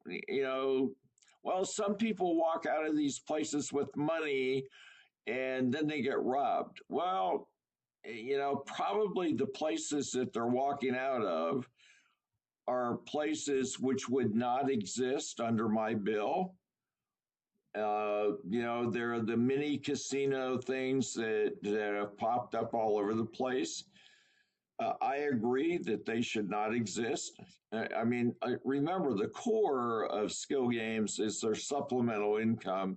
Speaker 3: some people walk out of these places with money and then they get robbed. Well, probably the places that they're walking out of are places which would not exist under my bill. There are the mini casino things that have popped up all over the place. I agree that they should not exist. I mean, remember, the core of skill games is their supplemental income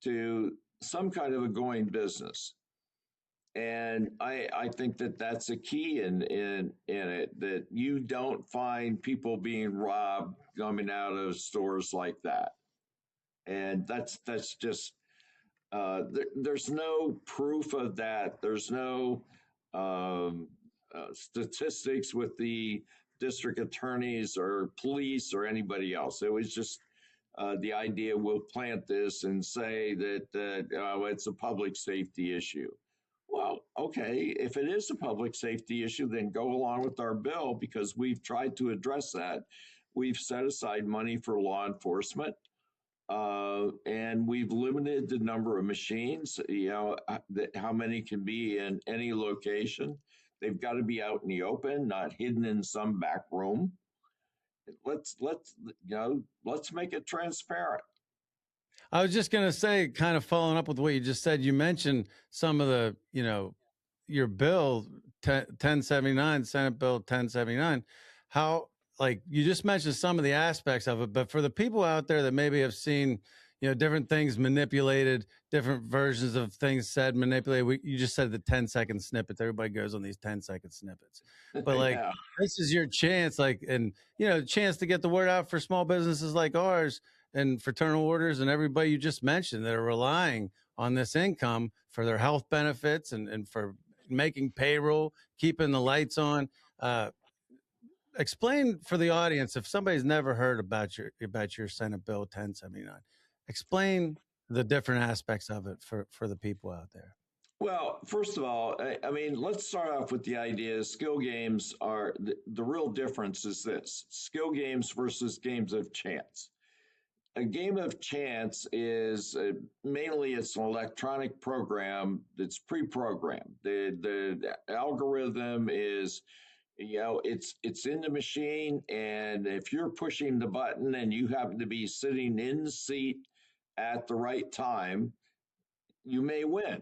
Speaker 3: to some kind of a going business. And I think that that's a key in it, that you don't find people being robbed coming out of stores like that. And that's just there's no proof of that. There's no statistics with the district attorneys or police or anybody else. It was just the idea, we'll plant this and say that it's a public safety issue. Well, okay, if it is a public safety issue, then go along with our bill, because we've tried to address that. We've set aside money for law enforcement. And we've limited the number of machines, how many can be in any location. They've got to be out in the open, not hidden in some back room. Let's make it transparent.
Speaker 1: I was just going to say, kind of following up with what you just said, you mentioned some of the, your bill 1079, Senate Bill 1079, how, like, you just mentioned some of the aspects of it, but for the people out there that maybe have seen, different things manipulated, different versions of things said, manipulated. You just said the 10-second snippets. Everybody goes on these 10-second snippets, but like,
Speaker 3: Yeah.
Speaker 1: this is your chance, like, and, chance to get the word out for small businesses like ours and fraternal orders and everybody you just mentioned that are relying on this income for their health benefits and for making payroll, keeping the lights on. Explain for the audience, if somebody's never heard about your Senate Bill 1079, explain the different aspects of it for the people out there.
Speaker 3: Well, first of all, I mean, let's start off with the idea skill games are the real difference is this: skill games versus games of chance. A game of chance is mainly it's an electronic program that's pre-programmed. The algorithm is, it's in the machine, and if you're pushing the button and you happen to be sitting in the seat at the right time, you may win.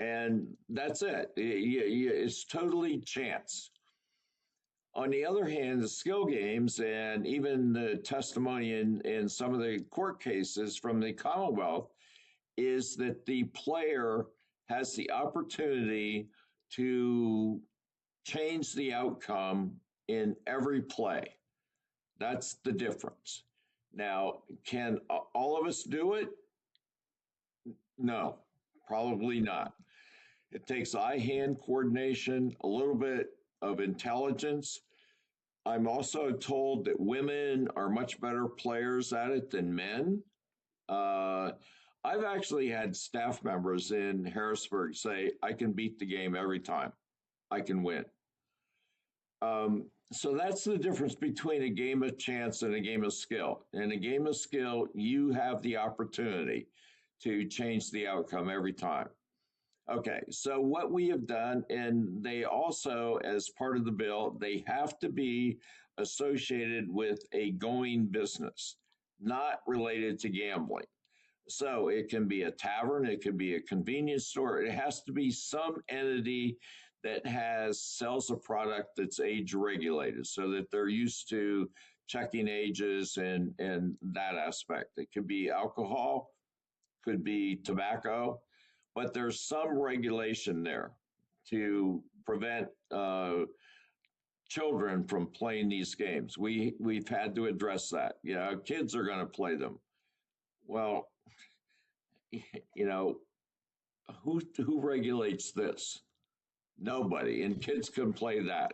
Speaker 3: And that's it. It's totally chance. On the other hand, the skill games and even the testimony in some of the court cases from the Commonwealth is that the player has the opportunity to change the outcome in every play. That's the difference. Now, can all of us do it? No, probably not. It takes eye-hand coordination, a little bit of intelligence. I'm also told that women are much better players at it than men. I've actually had staff members in Harrisburg say, I can beat the game every time. I can win. So that's the difference between a game of chance and a game of skill. In a game of skill, you have the opportunity to change the outcome every time. Okay, so what we have done, and they also, as part of the bill, they have to be associated with a going business, not related to gambling. So it can be a tavern, it can be a convenience store. It has to be some entity that sells a product that's age regulated, so that they're used to checking ages and that aspect. It could be alcohol, could be tobacco, but there's some regulation there to prevent children from playing these games. We've had to address that. Kids are going to play them. Well, who regulates this? Nobody, and kids can play that.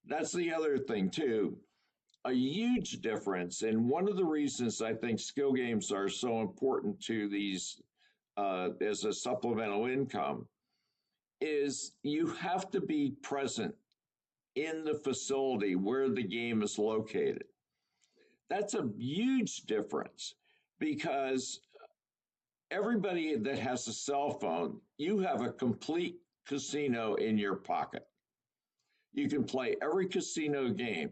Speaker 3: That's the other thing too. A huge difference, and one of the reasons I think skill games are so important to these as a supplemental income is you have to be present in the facility where the game is located. That's a huge difference because everybody that has a cell phone, you have a complete casino in your pocket. You can play every casino game.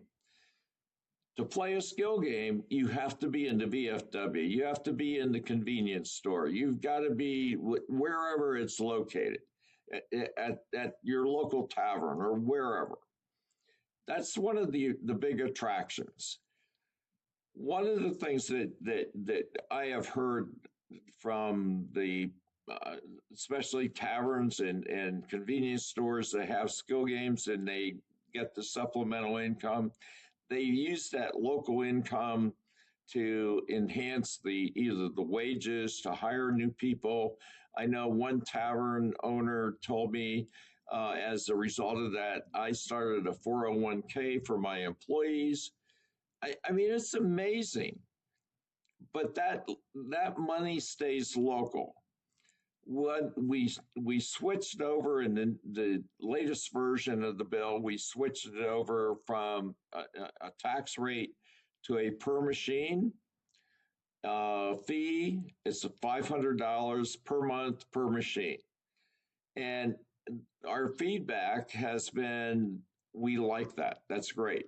Speaker 3: To play a skill game, you have to be in the VFW. You have to be in the convenience store. You've got to be wherever it's located, at your local tavern or wherever. That's one of the big attractions. One of the things that I have heard from the especially taverns and convenience stores that have skill games and they get the supplemental income, they use that local income to enhance either the wages, to hire new people. I know one tavern owner told me as a result of that, I started a 401k for my employees. I mean, it's amazing, but that money stays local. What we switched over in the latest version of the bill, we switched it over from a tax rate to a per machine. fee. It's $500 per month per machine. And our feedback has been, we like that. That's great.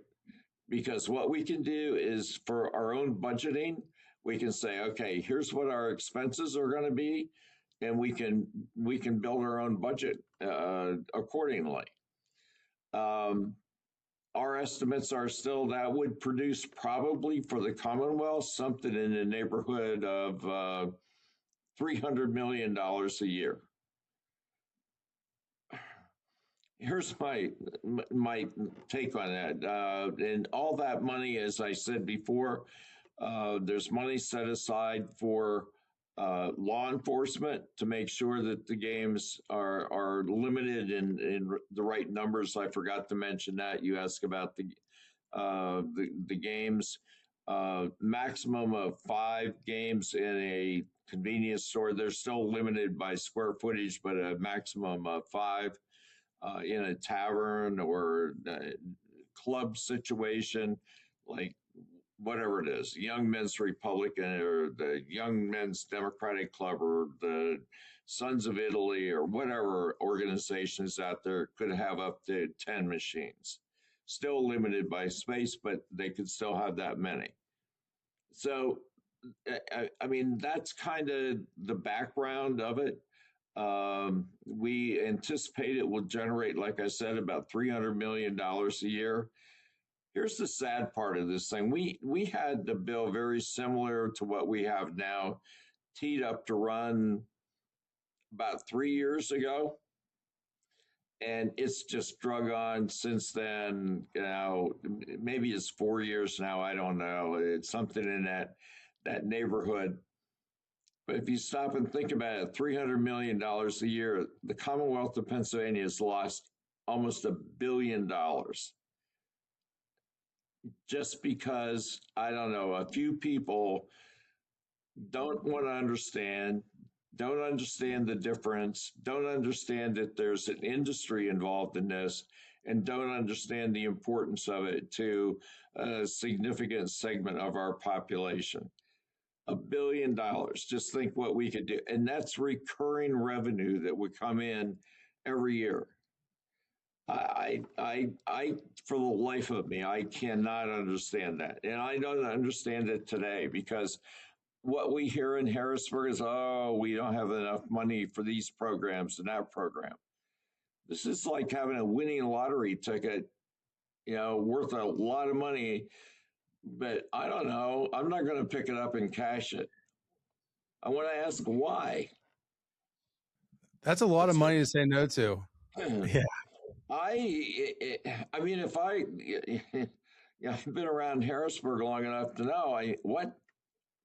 Speaker 3: Because what we can do is for our own budgeting, we can say, okay, here's what our expenses are going to be, and we can build our own budget accordingly. Our estimates are still that would produce probably for the Commonwealth something in the neighborhood of $300 million a year. Here's my take on that. And all that money, as I said before, there's money set aside for law enforcement to make sure that the games are limited in the right numbers. I forgot to mention that. You asked about the games. Maximum of 5 games in a convenience store. They're still limited by square footage, but a maximum of 5 in a tavern or club situation, like whatever it is, Young Men's Republican or the Young Men's Democratic Club or the Sons of Italy or whatever organizations out there could have up to 10 machines. Still limited by space, but they could still have that many. So, I mean, that's kind of the background of it. We anticipate it will generate, like I said, about $300 million a year. Here's the sad part of this thing. We had the bill very similar to what we have now, teed up to run about 3 years ago. And it's just drug on since then. You know, maybe it's 4 years now. I don't know. It's something in that neighborhood. But if you stop and think about it, $300 million a year, the Commonwealth of Pennsylvania has lost almost $1 billion just because, I don't know, a few people don't want to understand, don't understand the difference, don't understand that there's an industry involved in this, and don't understand the importance of it to a significant segment of our population. $1 billion. Just think what we could do. And that's recurring revenue that would come in every year. I, for the life of me, I cannot understand that. And I don't understand it today because what we hear in Harrisburg is, oh, we don't have enough money for these programs and that program. This is like having a winning lottery ticket, worth a lot of money, but I don't know. I'm not going to pick it up and cash it. I want to ask why.
Speaker 2: That's a lot of money to say no to.
Speaker 1: Yeah.
Speaker 3: I mean, if I've been around Harrisburg long enough to know,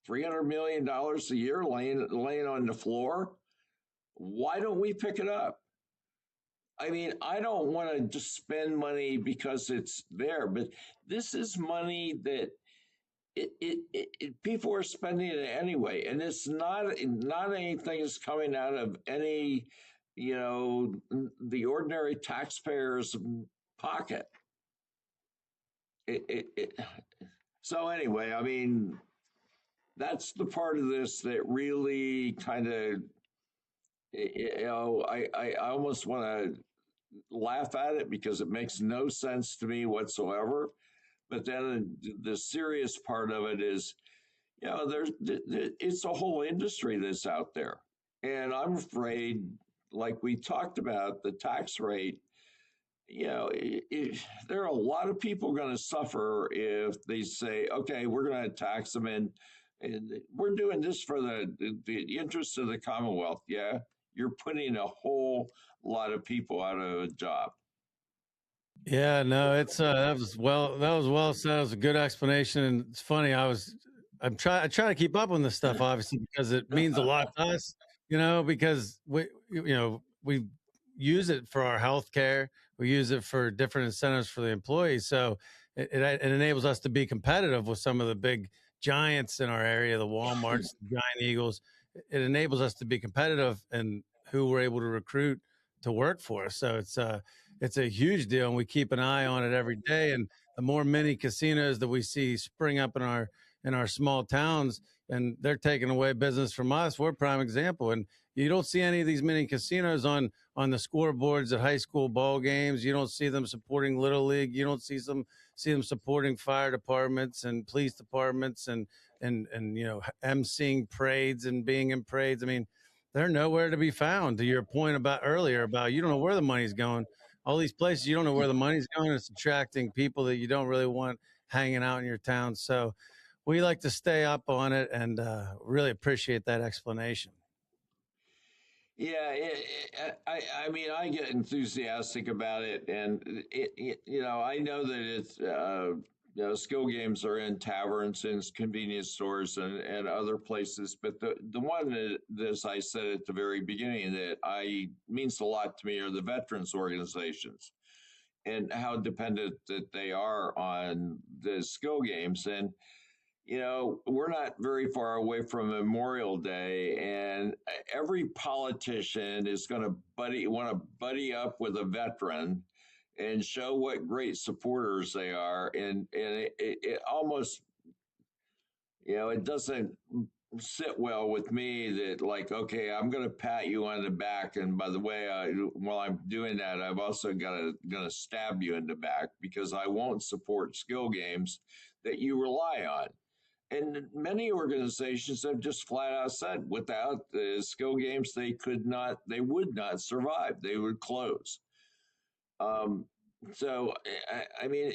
Speaker 3: $300 million a year laying on the floor? Why don't we pick it up? I mean, I don't want to just spend money because it's there, but this is money that people are spending it anyway, and it's not anything is coming out of any, the ordinary taxpayer's pocket. So anyway, I mean, that's the part of this that really kind of, I almost want to laugh at it because it makes no sense to me whatsoever. But then the serious part of it is, it's a whole industry that's out there. And I'm afraid, like we talked about, the tax rate, there are a lot of people going to suffer if they say, okay, we're going to tax them and we're doing this for the interests of the Commonwealth. Yeah, you're putting a whole lot of people out of a job.
Speaker 1: Yeah, no, it's that was well said. That was a good explanation. And it's funny, I try to keep up on this stuff, obviously, because it means a lot to us, because we use it for our health care. We use it for different incentives for the employees. So it enables us to be competitive with some of the big giants in our area, the Walmarts, the Giant Eagles. It enables us to be competitive and who we're able to recruit to work for us. So it's a huge deal, and we keep an eye on it every day. And the more mini casinos that we see spring up in our small towns, and they're taking away business from us. We're a prime example. And you don't see any of these mini casinos on the scoreboards at high school ball games. You don't see them supporting Little League. You don't see them supporting fire departments and police departments and emceeing parades and being in parades. I mean, they're nowhere to be found. To your point about earlier about you don't know where the money's going. All these places you don't know where the money's going. It's attracting people that you don't really want hanging out in your town. So we like to stay up on it and really appreciate that explanation.
Speaker 3: Yeah, I mean, I get enthusiastic about it, and I know that it's skill games are in taverns and convenience stores and other places, but the one that, as I said at the very beginning, that means a lot to me are the veterans organizations and how dependent that they are on the skill games. And we're not very far away from Memorial Day, and every politician is going to want to buddy up with a veteran and show what great supporters they are. And it almost, it doesn't sit well with me that, like, okay, I'm going to pat you on the back, and by the way, while I'm doing that, I've also going to stab you in the back because I won't support skill games that you rely on. And many organizations have just flat out said without the skill games, they would not survive. They would close. So, I mean,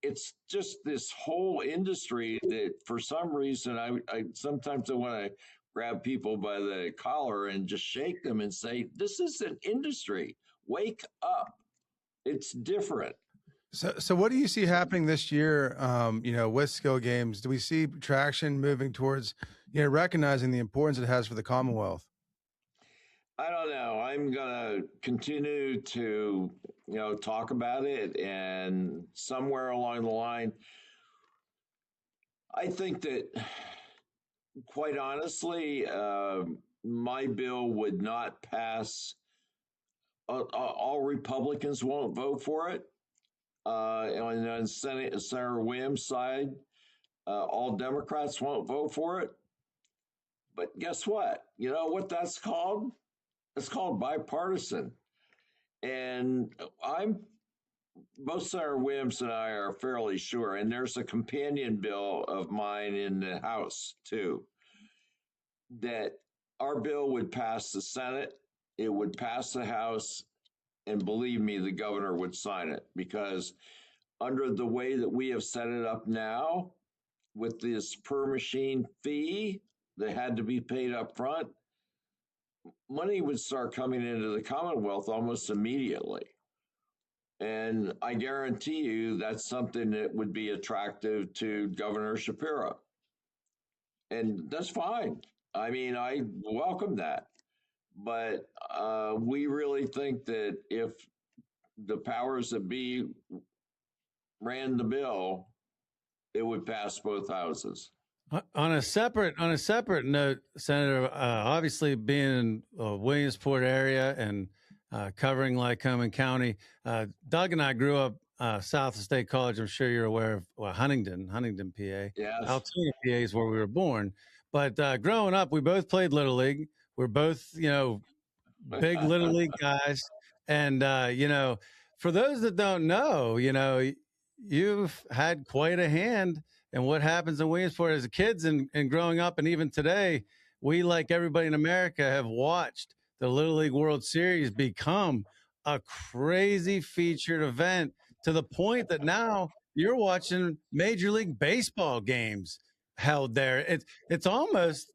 Speaker 3: it's just this whole industry that for some reason, I sometimes I want to grab people by the collar and just shake them and say, this is an industry. Wake up. It's different.
Speaker 2: So what do you see happening this year, with skill games? Do we see traction moving towards, recognizing the importance it has for the Commonwealth?
Speaker 3: I don't know. I'm going to continue to, talk about it. And somewhere along the line, I think that, quite honestly, my bill would not pass. All Republicans won't vote for it. On Senator Williams' side, all Democrats won't vote for it. But guess what? You know what that's called? It's called bipartisan. And both Senator Williams and I are fairly sure, and there's a companion bill of mine in the House too, that our bill would pass the Senate, it would pass the House, and believe me, the governor would sign it, because under the way that we have set it up now, with this per machine fee that had to be paid up front, money would start coming into the Commonwealth almost immediately. And I guarantee you that's something that would be attractive to Governor Shapiro. And that's fine. I mean, I welcome that. But we really think that if the powers that be ran the bill, it would pass both houses.
Speaker 1: On a separate note, Senator, obviously being in Williamsport area and covering Lycoming County, Doug and I grew up south of State College. I'm sure you're aware of Huntington, PA.
Speaker 3: Yes.
Speaker 1: Altoona, PA is where we were born. But growing up, we both played Little League. We're both, big Little League guys. And, for those that don't know, you've had quite a hand in what happens in Williamsport as kids and growing up. And even today, we, like everybody in America, have watched the Little League World Series become a crazy featured event to the point that now you're watching Major League Baseball games held there. It's almost,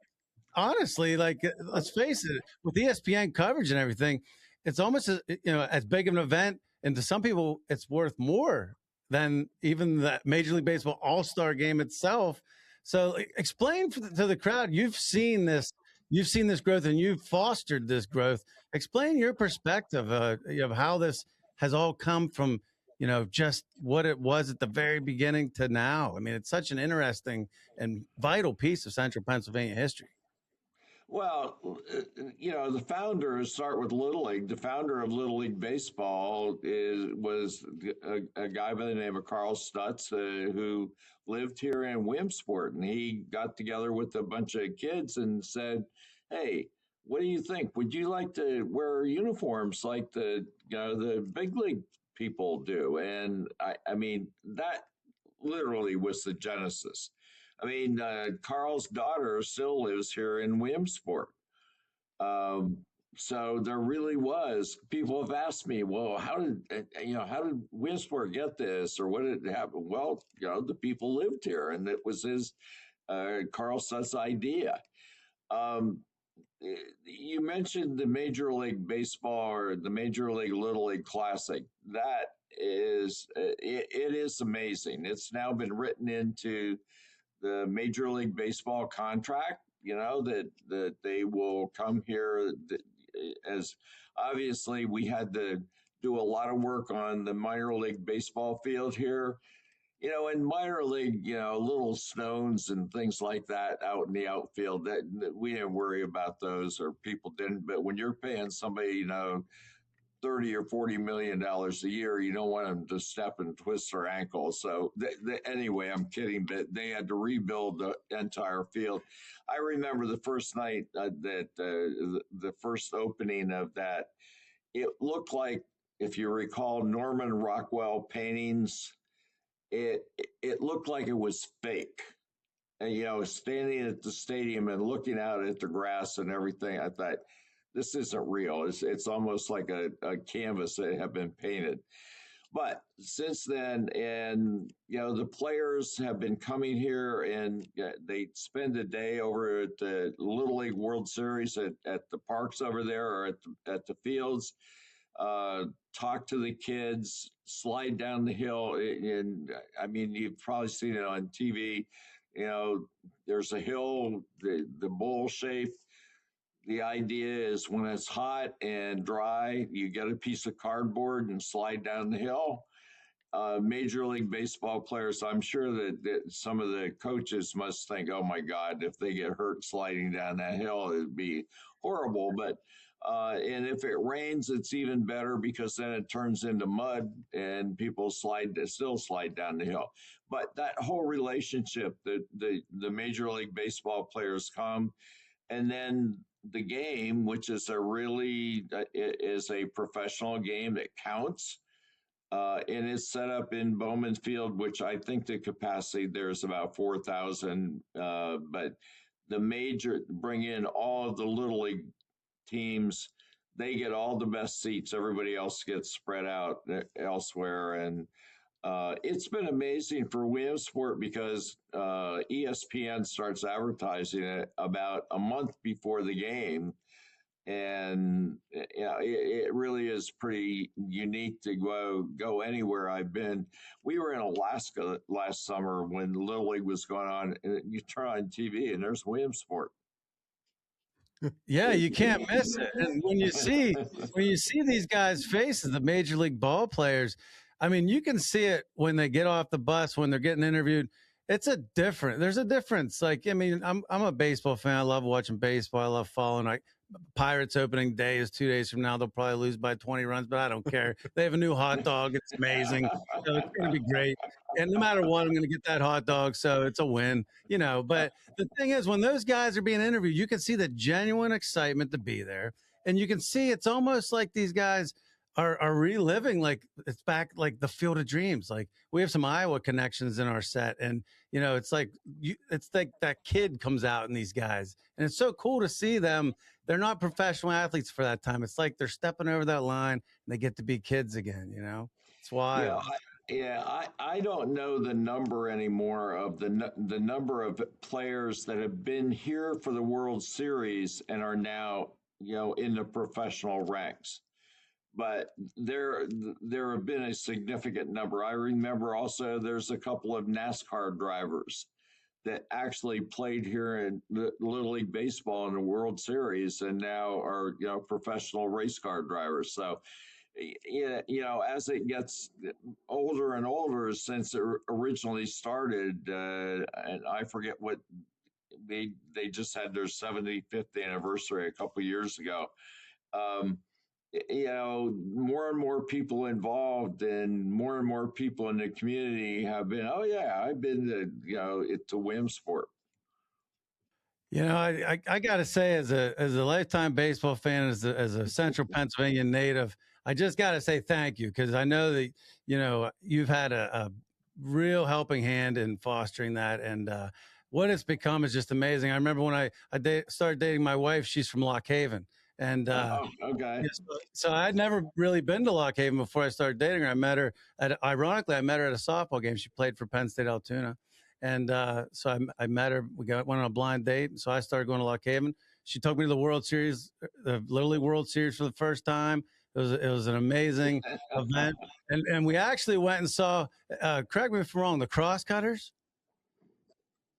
Speaker 1: honestly, like, let's face it, with ESPN coverage and everything, it's almost as big of an event, and to some people, it's worth more than even the Major League Baseball All-Star game itself. So, explain to the crowd. You've seen this growth, and you've fostered this growth. Explain your perspective of how this has all come from, just what it was at the very beginning to now. I mean, it's such an interesting and vital piece of Central Pennsylvania history.
Speaker 3: Well, the founders start with Little League. The founder of Little League Baseball was a guy by the name of Carl Stutz, who lived here in Williamsport, and he got together with a bunch of kids and said, "Hey, what do you think? Would you like to wear uniforms like the big league people do?" And I mean, that literally was the genesis. I mean, Carl's daughter still lives here in Williamsport. Um, so there really was. People have asked me, "Well, how did Williamsport get this, or what did it happen?" Well, the people lived here, and it was his Carl Sutt's idea. Um, you mentioned the Major League Baseball or the Major League Little League Classic. That it is amazing. It's now been written into the Major League Baseball contract, that they will come here, as obviously we had to do a lot of work on the minor league baseball field here. In minor league, little stones and things like that out in the outfield, that we didn't worry about those, or people didn't. But when you're paying somebody, 30 or 40 million dollars a year, you don't want them to step and twist their ankle. So anyway, I'm kidding, but they had to rebuild the entire field. I remember the first night the first opening of that, it looked like, if you recall Norman Rockwell paintings, it looked like it was fake. And, standing at the stadium and looking out at the grass and everything, I thought, this isn't real. It's almost like a canvas that have been painted. But since then, and the players have been coming here, and they spend a day over at the Little League World Series at the parks over there, or at the fields. Talk to the kids, slide down the hill, and I mean, you've probably seen it on TV. There's a hill, the bowl shape. The idea is, when it's hot and dry, you get a piece of cardboard and slide down the hill. Major League Baseball players, I'm sure that some of the coaches must think, "Oh my God, if they get hurt sliding down that hill, it'd be horrible." But and if it rains, it's even better, because then it turns into mud and people still slide down the hill. But that whole relationship, the Major League Baseball players come, and then the game, which is is a professional game that counts, and it's set up in Bowman Field, which I think the capacity there is about 4,000. But bring in all of the Little League teams. They get all the best seats. Everybody else gets spread out elsewhere. And it's been amazing for Williamsport, because ESPN starts advertising it about a month before the game. And it really is pretty unique to go anywhere I've been. We were in Alaska last summer when Little League was going on, and you turn on TV and there's Williamsport.
Speaker 1: Yeah, you can't miss it. And when you see these guys' faces, the major league ball players, I mean, you can see it when they get off the bus, when they're getting interviewed. There's a difference. Like, I mean, I'm a baseball fan. I love watching baseball. I love following. Like, Pirates opening day is 2 days from now. They'll probably lose by 20 runs, but I don't care. They have a new hot dog. It's amazing. So it's going to be great. And no matter what, I'm going to get that hot dog. So it's a win, But the thing is, when those guys are being interviewed, you can see the genuine excitement to be there. And you can see it's almost like these guys are reliving, like it's back, like the Field of Dreams. Like, we have some Iowa connections in our set, and it's like that kid comes out in these guys, and it's so cool to see them. They're not professional athletes for that time. It's like they're stepping over that line and they get to be kids again. It's wild.
Speaker 3: I don't know the number anymore of the number of players that have been here for the World Series and are now in the professional ranks. But there have been a significant number. I remember also there's a couple of NASCAR drivers that actually played here in the Little League Baseball in the World Series, and now are professional race car drivers. So as it gets older and older, since it originally started, and I forget they just had their 75th anniversary a couple years ago. Um, more and more people involved and more people in the community have been, oh yeah, I've been to Williamsport.
Speaker 1: I got to say, as a lifetime baseball fan, as a Central Pennsylvania native, I just got to say thank you, because I know that you've had a real helping hand in fostering that, and what it's become is just amazing. I remember when I started dating my wife; she's from Lock Haven, and
Speaker 3: Okay.
Speaker 1: so I'd never really been to Lock Haven before I started dating her. Ironically, I met her at a softball game. She played for Penn State Altoona. And so I met her. Went on a blind date. So I started going to Lock Haven. She took me to the World Series, the Little League World Series for the first time. It was an amazing event. And we actually went and saw, correct me if I'm wrong, the Crosscutters.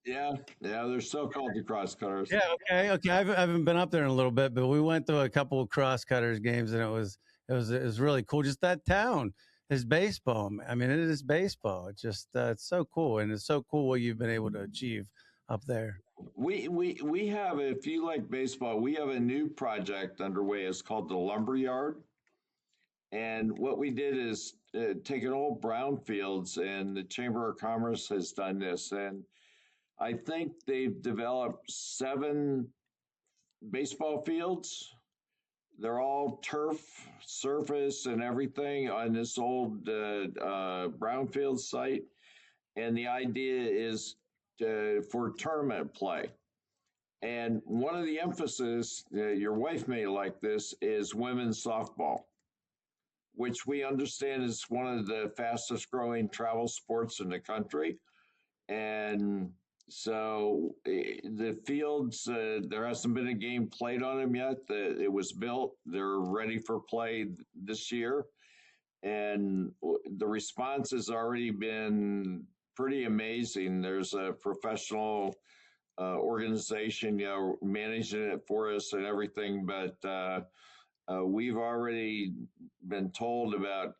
Speaker 3: Yeah, they're still called the Crosscutters.
Speaker 1: Yeah, okay. I haven't been up there in a little bit, but we went to a couple of Crosscutters games, and it was really cool. Just that town is baseball. I mean, it is baseball. It's just it's so cool, and it's so cool what you've been able to achieve up there.
Speaker 3: We have, if you like baseball, we have a new project underway. It's called the Lumber Yard, and what we did is take an old brownfields, and the Chamber of Commerce has done this, and I think they've developed 7 baseball fields. They're all turf surface and everything on this old brownfield site. And the idea is for tournament play. And one of the emphasis, your wife may like this, is women's softball, which we understand is one of the fastest growing travel sports in the country. And so the fields, there hasn't been a game played on them yet. It was built. They're ready for play this year. And the response has already been pretty amazing. There's a professional organization, managing it for us and everything. But we've already been told about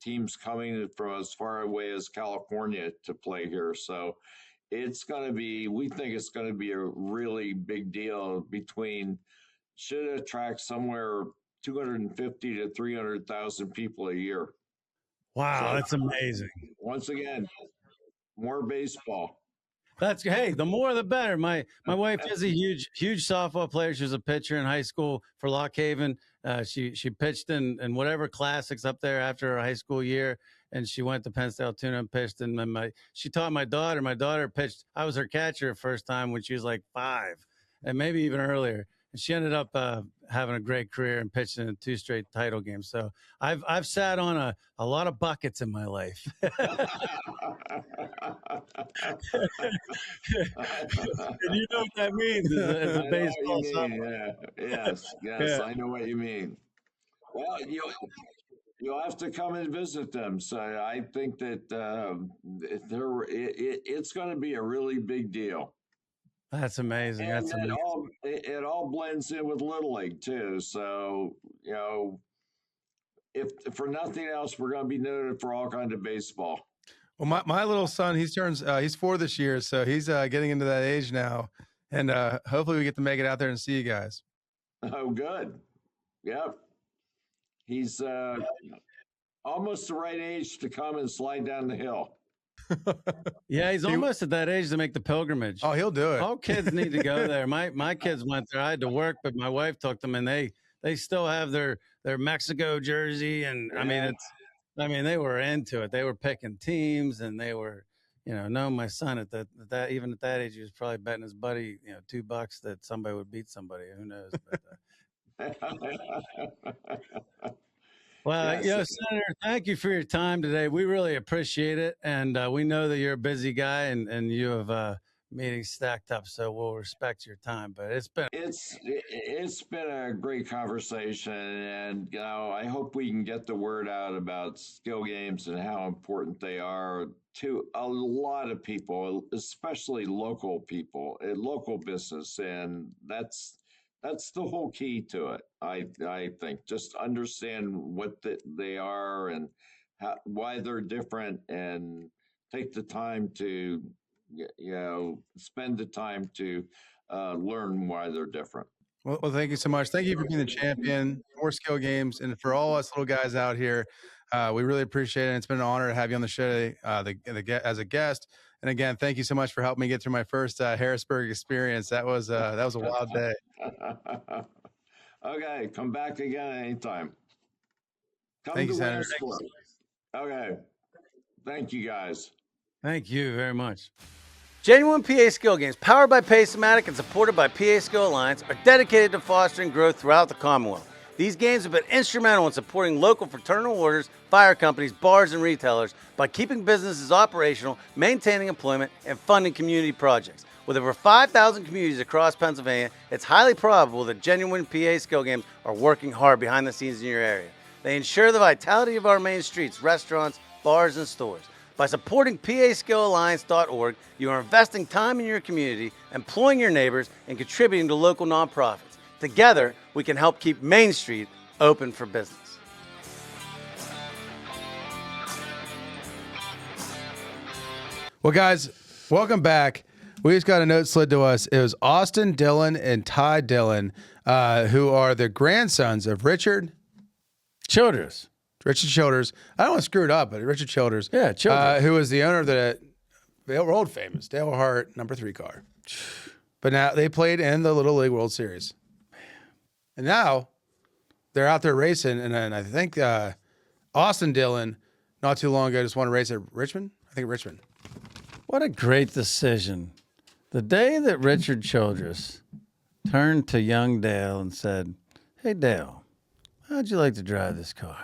Speaker 3: teams coming from as far away as California to play here. So we think it's going to be a really big deal. Should attract somewhere 250 to 300,000 people a year.
Speaker 1: Wow,
Speaker 3: So
Speaker 1: that's amazing.
Speaker 3: once again, more baseball.
Speaker 1: Hey, the more the better. My wife is a huge softball player. She was a pitcher in high school for Lock Haven. She pitched in whatever classics up there after her high school year, and she went to Penn State Altoona and pitched. And then she taught my daughter. My daughter pitched. I was her catcher the first time when she was like 5, and maybe even earlier. And she ended up having a great career and pitching in 2 straight title games. So I've sat on a lot of buckets in my life. And you know what that means as a baseball
Speaker 3: softball. Yes, yeah. I know what you mean. Well, you'll have to come and visit them. So I think that it's going to be a really big deal.
Speaker 1: That's amazing.
Speaker 3: And it all blends in with Little League too. So if for nothing else, we're going to be noted for all kinds of baseball.
Speaker 2: Well, my little son, he's 4 this year, so he's getting into that age now, and hopefully we get to make it out there and see you guys.
Speaker 3: Oh, good. Yep. He's almost the right age to come and slide down the hill.
Speaker 1: Yeah, he's almost at that age to make the pilgrimage.
Speaker 2: Oh, he'll do it.
Speaker 1: All kids need to go there. My kids went there. I had to work, but my wife took them, and they still have their Mexico jersey, and yeah. I mean, they were into it. They were picking teams, and they were, my son at that even at that age, he was probably betting his buddy, $2 that somebody would beat somebody. Who knows? But, well, yes. Senator, thank you for your time today. We really appreciate it, and we know that you're a busy guy, and you have meetings stacked up, so we'll respect your time. But it's
Speaker 3: been a great conversation, and I hope we can get the word out about skill games and how important they are to a lot of people, especially local people, local business, and that's the whole key to it. I think just understand what they are and why they're different, and take the time to spend the time to learn why they're different.
Speaker 2: Well, thank you so much. Thank you for being the champion for Skill Games and for all us little guys out here. We really appreciate it. It's been an honor to have you on the show today, as a guest. And again, thank you so much for helping me get through my first Harrisburg experience. That was a wild day.
Speaker 3: Okay, come back again anytime. Come
Speaker 2: Thank
Speaker 3: to
Speaker 2: you, Senator.
Speaker 3: Williamsport. Okay. Thank you, guys.
Speaker 1: Thank you very much. Genuine PA Skill Games, powered by Pacematic and supported by PA Skill Alliance, are dedicated to fostering growth throughout the Commonwealth. These games have been instrumental in supporting local fraternal orders, fire companies, bars, and retailers by keeping businesses operational, maintaining employment, and funding community projects. With over 5,000 communities across Pennsylvania, it's highly probable that genuine PA Skill Games are working hard behind the scenes in your area. They ensure the vitality of our main streets, restaurants, bars, and stores. By supporting PASkillalliance.org, you are investing time in your community, employing your neighbors, and contributing to local nonprofits. Together, we can help keep Main Street open for business.
Speaker 2: Well, guys, welcome back. We just got a note slid to us. It was Austin Dillon and Ty Dillon, who are the grandsons of Richard
Speaker 1: Childress.
Speaker 2: Childers. I don't want to screw it up, but Richard Childers.
Speaker 1: Yeah, Childress.
Speaker 2: Who was the owner of the world famous Dale Earnhardt #3 car. But now they played in the Little League World Series. And now they're out there racing. And then I think Austin Dillon, not too long ago, just won a race at Richmond. I think Richmond.
Speaker 1: What a great decision. The day that Richard Childress turned to young Dale and said, "Hey, Dale, how'd you like to drive this car?"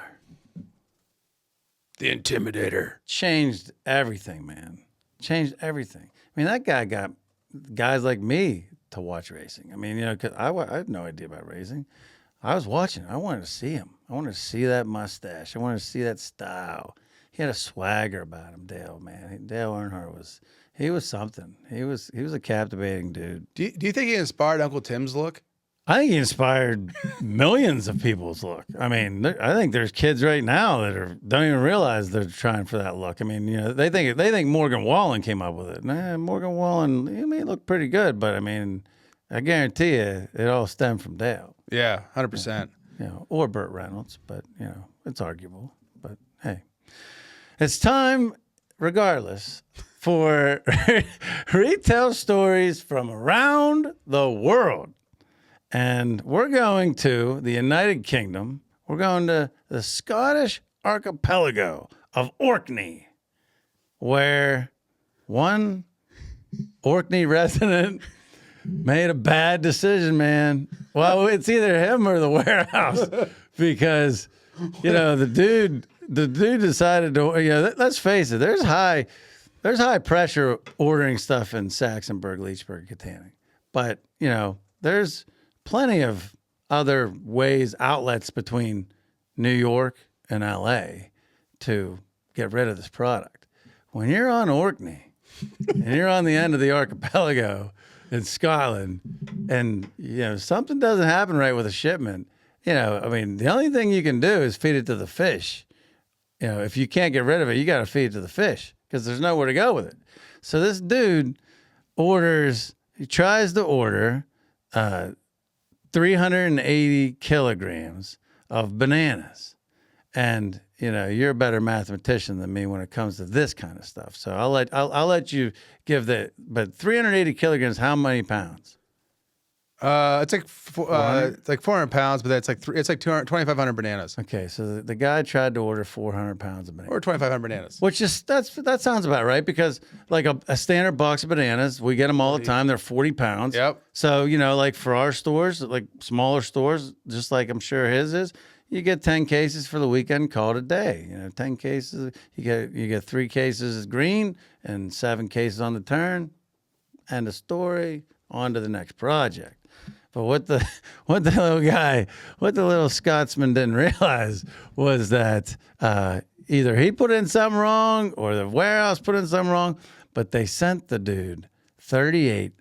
Speaker 2: The Intimidator.
Speaker 1: Changed everything, man. Changed everything. I mean, that guy got guys like me to watch racing. I mean, you know, 'cause I had no idea about racing. I was watching. I wanted to see him. I wanted to see that mustache. I wanted to see that style. He had a swagger about him, Dale, man. Dale Earnhardt was something. He was a captivating dude.
Speaker 2: Do you think he inspired Uncle Tim's look?
Speaker 1: I think he inspired millions of people's look. I mean, I think there's kids right now that don't even realize they're trying for that look. I mean, you know, they think Morgan Wallen came up with it. Nah, Morgan Wallen, he may look pretty good, but I mean, I guarantee you, it all stemmed from Dale.
Speaker 2: Yeah, 100%.
Speaker 1: You know, or Burt Reynolds, but you know, it's arguable. But hey, it's time, regardless, for retail stories from around the world. And we're going to the United Kingdom. We're going to the Scottish archipelago of Orkney, where one Orkney resident made a bad decision, man. Well, it's either him or the warehouse, because, you know, the dude decided to, you know, let's face it, there's high pressure ordering stuff in Saxonburg, Leechburg, Katanning. But, you know, there's plenty of other outlets between New York and LA to get rid of this product. When you're on Orkney and you're on the end of the archipelago in Scotland, and you know something doesn't happen right with a shipment, you know, I mean, the only thing you can do is feed it to the fish. You know, if you can't get rid of it, you got to feed it to the fish because there's nowhere to go with it. So this dude tries to order 380 kilograms of bananas. And, you know, you're a better mathematician than me when it comes to this kind of stuff. So I'll let you give but 380 kilograms, how many pounds?
Speaker 2: It's like 400 pounds, but it's like 2,500 bananas.
Speaker 1: Okay, so the guy tried to order 400 pounds of bananas.
Speaker 2: Or 2,500 bananas.
Speaker 1: Which is, that sounds about right, because like a standard box of bananas, we get them all the time. They're 40 pounds.
Speaker 2: Yep.
Speaker 1: So, you know, like for our stores, like smaller stores, just like I'm sure his is, you get 10 cases for the weekend, call it a day. You know, 10 cases, you get 3 cases green and 7 cases on the turn, and the story, on to the next project. But what the little Scotsman didn't realize was that either he put in something wrong or the warehouse put in something wrong, but they sent the dude 38.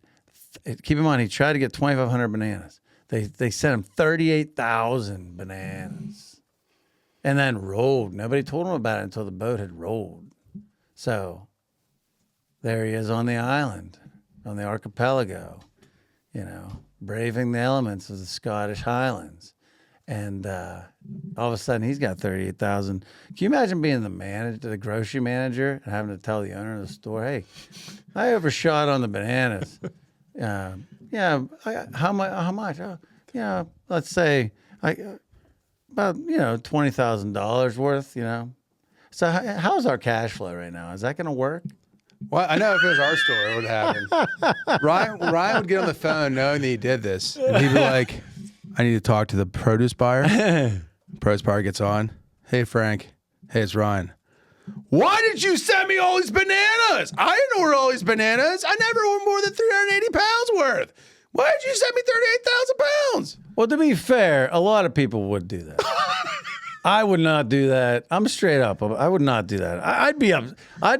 Speaker 1: Keep in mind, he tried to get 2,500 bananas. They sent him 38,000 bananas, and then rolled. Nobody told him about it until the boat had rolled. So there he is on the island, on the archipelago, you know, braving the elements of the Scottish Highlands. And all of a sudden, he's got 38,000. Can you imagine being the grocery manager, and having to tell the owner of the store, "Hey, I overshot on the bananas. Yeah, how much? How much? Oh, yeah, let's say about $20,000 worth. You know. So how's our cash flow right now? Is that going to work?"
Speaker 2: Well, I know if it was our store, it would happen. Ryan would get on the phone knowing that he did this, and he'd be like, "I need to talk to the produce buyer." Produce buyer gets on. "Hey, Frank. Hey, it's Ryan. Why did you send me all these bananas? I didn't order all these bananas. I never ordered more than 380 pounds worth. Why did you send me 38,000 pounds?"
Speaker 1: Well, to be fair, a lot of people would do that. I would not do that. I'm straight up. I would not do that. I'd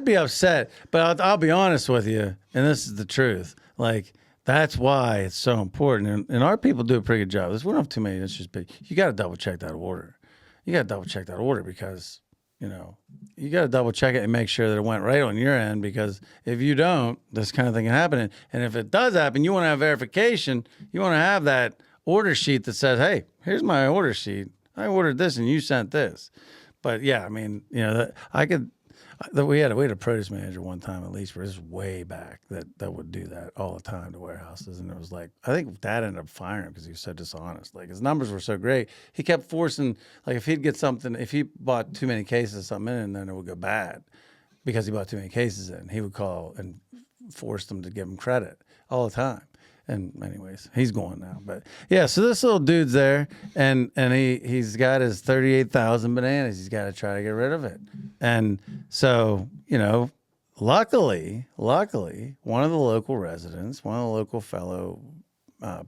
Speaker 1: be upset. But I'll be honest with you, and this is the truth. Like, that's why it's so important. And our people do a pretty good job. We don't have too many issues, but you got to double check that order. You got to double check that order because, you got to double check it and make sure that it went right on your end, because if you don't, this kind of thing can happen. And if it does happen, you want to have verification. You want to have that order sheet that says, "Hey, here's my order sheet. I ordered this and you sent this." But yeah, I mean, we had a produce manager one time, at least, where this is way back, that would do that all the time to warehouses. And it was like, I think Dad ended up firing him because he was so dishonest. Like, his numbers were so great. He kept forcing, like, if he'd get something, if he bought too many cases of something in, then it would go bad because he bought too many cases in. He would call and force them to give him credit all the time. And anyways, he's gone now. But yeah, so this little dude's there, and he's got his 38,000 bananas. He's got to try to get rid of it. And so, luckily, one of the local residents, one of the local fellow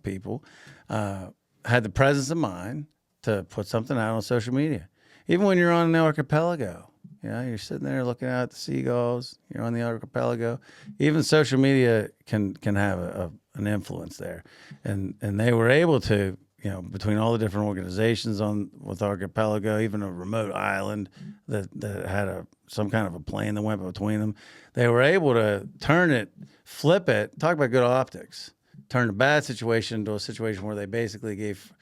Speaker 1: people, had the presence of mind to put something out on social media. Even when you're on the archipelago, you're sitting there looking out at the seagulls. You're on the archipelago. Even social media can have an influence there, and they were able to, between all the different organizations with archipelago, even a remote island that had some kind of a plane that went between them, they were able to flip it. Talk about good optics. Turn a bad situation into a situation where they basically gave,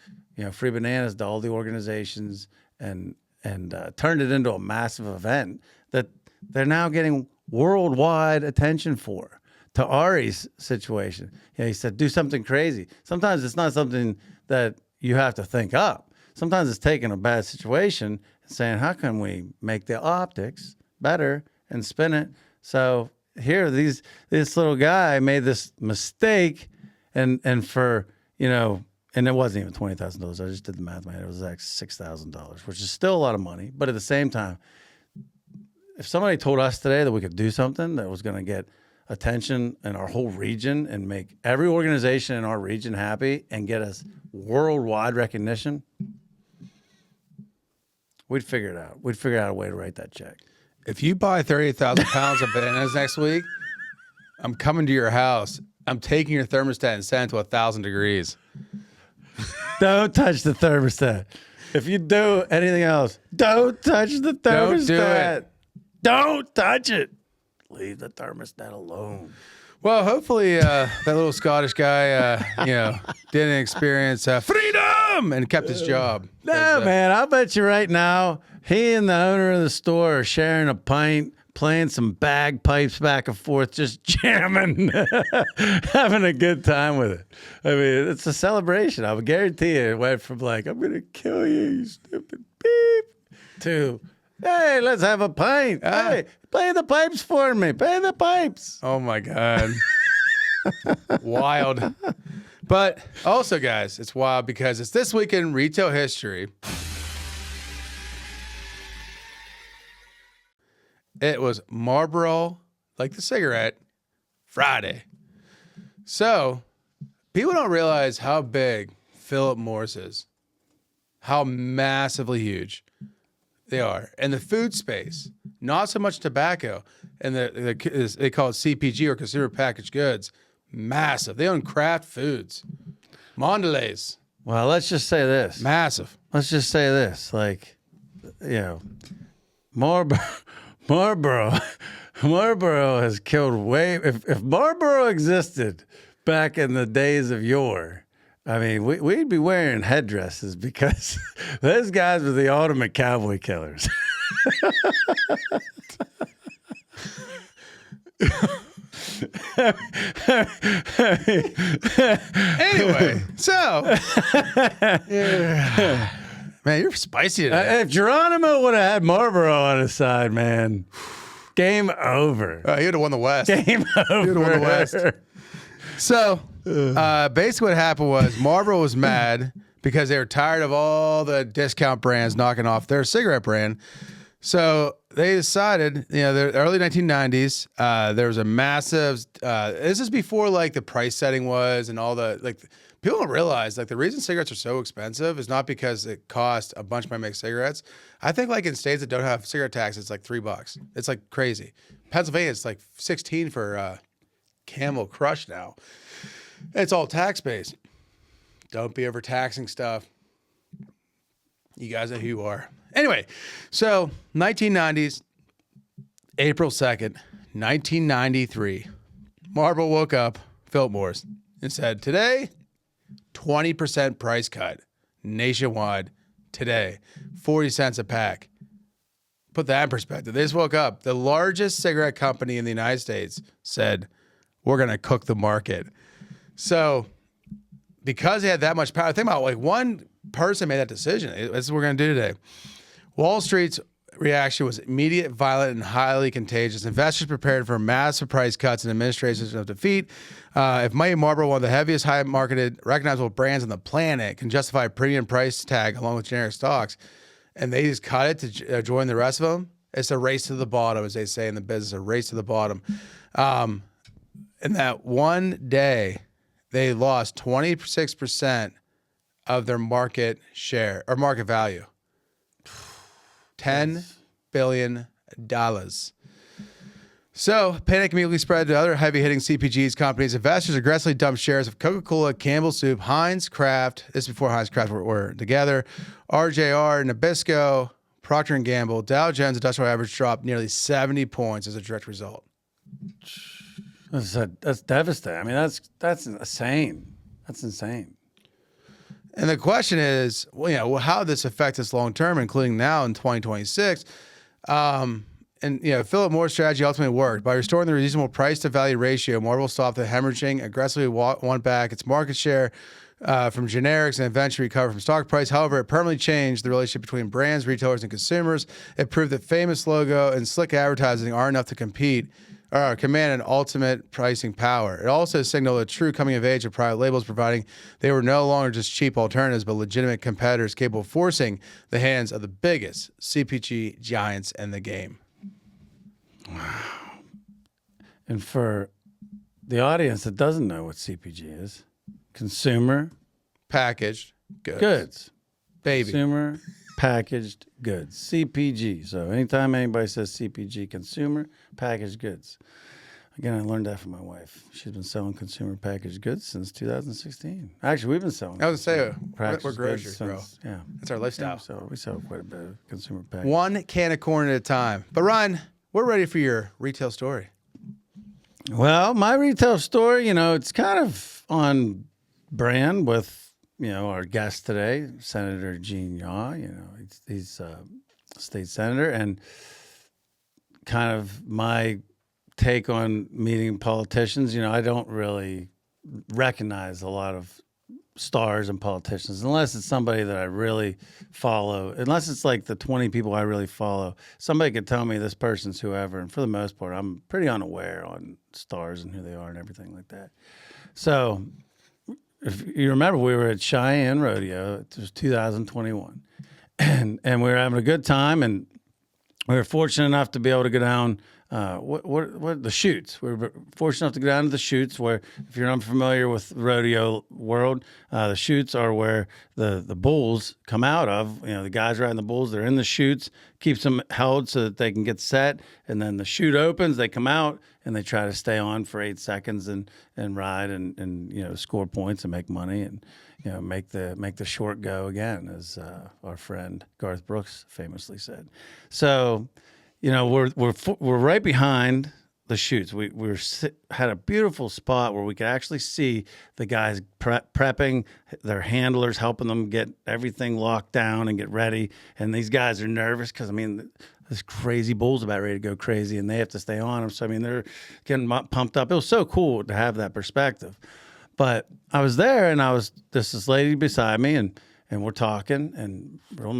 Speaker 1: free bananas to all the organizations and turned it into a massive event that they're now getting worldwide attention for. To Ari's situation, he said, do something crazy. Sometimes it's not something that you have to think up. Sometimes it's taking a bad situation and saying, how can we make the optics better and spin it? So here, this little guy made this mistake, and for, and it wasn't even $20,000. I just did the math in my head. It was like $6,000, which is still a lot of money. But at the same time, if somebody told us today that we could do something that was going to get attention in our whole region and make every organization in our region happy and get us worldwide recognition, we'd figure it out. We'd figure out a way to write that check.
Speaker 2: If you buy 38,000 pounds of bananas next week, I'm coming to your house. I'm taking your thermostat and setting it to 1,000 degrees.
Speaker 1: Don't touch the thermostat. If you do anything else, don't touch the thermostat.
Speaker 2: Don't do it.
Speaker 1: Don't touch it. Leave the thermostat alone.
Speaker 2: Well, hopefully that little Scottish guy, didn't experience freedom and kept his job.
Speaker 1: No, man, I'll bet you right now, he and the owner of the store are sharing a pint, playing some bagpipes back and forth, just jamming, having a good time with it. I mean, it's a celebration. I would guarantee you it went from like, I'm going to kill you, you stupid beep, to, hey, let's have a pint. Hey, play the pipes for me. Play the pipes.
Speaker 2: Oh, my God. Wild. But also, guys, it's wild because it's This Week in Retail History. It was Marlboro, like the cigarette, Friday. So people don't realize how big Philip Morris is, how massively huge they are. And the food space, not so much tobacco, and they call it CPG or consumer packaged goods, massive. They own Kraft Foods, Mondelez.
Speaker 1: Well, let's just say this.
Speaker 2: Massive.
Speaker 1: Let's just say this. Like, Marlboro Marlboro, Marlboro has killed way. If Marlboro existed back in the days of yore, I mean, we'd be wearing headdresses because those guys were the ultimate cowboy killers.
Speaker 2: Anyway, so man, you're spicy today.
Speaker 1: If Geronimo would have had Marlboro on his side, man, game over.
Speaker 2: He would have won the West.
Speaker 1: Game over.
Speaker 2: He would have won the West. So basically what happened was Marlboro was mad because they were tired of all the discount brands knocking off their cigarette brand. So they decided, the early 1990s, there was a massive, this is before like the price setting was and all the, like, people don't realize, like, the reason cigarettes are so expensive is not because it costs a bunch of money to make cigarettes. I think, like, in states that don't have cigarette tax, it's like $3. It's like crazy. Pennsylvania, it's like 16 for Camel Crush now. It's all tax based. Don't be overtaxing stuff. You guys know who you are. Anyway, so 1990s, April 2nd, 1993, Marlboro woke up, Philip Morris, and said, today, 20% price cut nationwide today, 40 cents a pack. Put that in perspective. They just woke up. The largest cigarette company in the United States said, we're going to cook the market. So because they had that much power, think about, like, one person made that decision. This is what we're going to do today. Wall Street's reaction was immediate, violent, and highly contagious. Investors prepared for massive price cuts and administrations of defeat. If Mighty Marlboro, one of the heaviest, high-marketed, recognizable brands on the planet, can justify a premium price tag along with generic stocks, and they just cut it to join the rest of them, it's a race to the bottom, as they say in the business, a race to the bottom. In that one day, they lost 26% of their market share or market value. $10 billion. So panic immediately spread to other heavy-hitting CPGs companies. Investors aggressively dumped shares of Coca-Cola, Campbell's Soup, Heinz Kraft. This is before Heinz Kraft were together. RJR, Nabisco, Procter & Gamble. Dow Jones Industrial Average dropped nearly 70 points as a direct result.
Speaker 1: That's devastating. I mean, that's insane. That's insane.
Speaker 2: And the question is, how this affects us long term, including now in 2026. Philip Morris' strategy ultimately worked. By restoring the reasonable price to value ratio, Marlboro stopped the hemorrhaging, aggressively won back its market share from generics, and eventually recovered from stock price. However, it permanently changed the relationship between brands, retailers, and consumers. It proved that famous logo and slick advertising aren't enough to command an ultimate pricing power. It also signaled a true coming of age of private labels, providing they were no longer just cheap alternatives, but legitimate competitors capable of forcing the hands of the biggest CPG giants in the game.
Speaker 1: Wow. And for the audience that doesn't know what CPG is, consumer
Speaker 2: Packaged
Speaker 1: goods.
Speaker 2: Baby.
Speaker 1: Consumer packaged goods. CPG. So anytime anybody says CPG, consumer packaged goods. Again, I learned that from my wife. She's been selling consumer packaged goods since 2016. Actually, we've been selling.
Speaker 2: I was going to say,
Speaker 1: packaged
Speaker 2: we're grocers,
Speaker 1: goods
Speaker 2: bro.
Speaker 1: Yeah.
Speaker 2: That's our lifestyle.
Speaker 1: Yeah, so we sell quite a bit of consumer packaged.
Speaker 2: One can of corn at a time. But Ryan, we're ready for your retail story.
Speaker 1: Well, my retail story, it's kind of on brand with, our guest today, Senator Gene Yaw. He's a state senator, and kind of my take on meeting politicians. I don't really recognize a lot of stars and politicians unless it's somebody that I really follow, unless it's like the 20 people I really follow. Somebody could tell me this person's whoever, and for the most part, I'm pretty unaware on stars and who they are and everything like that. So if you remember, we were at Cheyenne Rodeo. It was 2021, and we were having a good time, and we were fortunate enough to be able to go down what the chutes. We were fortunate enough to go down to the chutes, where, if you're unfamiliar with the rodeo world, the chutes are where the bulls come out of. The guys riding the bulls, they're in the chutes, keeps them held so that they can get set, and then the chute opens, they come out, and they try to stay on for 8 seconds and ride and score points and make money and make the short go again, as our friend Garth Brooks famously said. So, we're right behind the chutes. We had a beautiful spot where we could actually see the guys prepping, their handlers helping them get everything locked down and get ready. And these guys are nervous because, this crazy bull's about ready to go crazy and they have to stay on them. So, they're getting pumped up. It was so cool to have that perspective. But I was there and this lady beside me and we're talking and real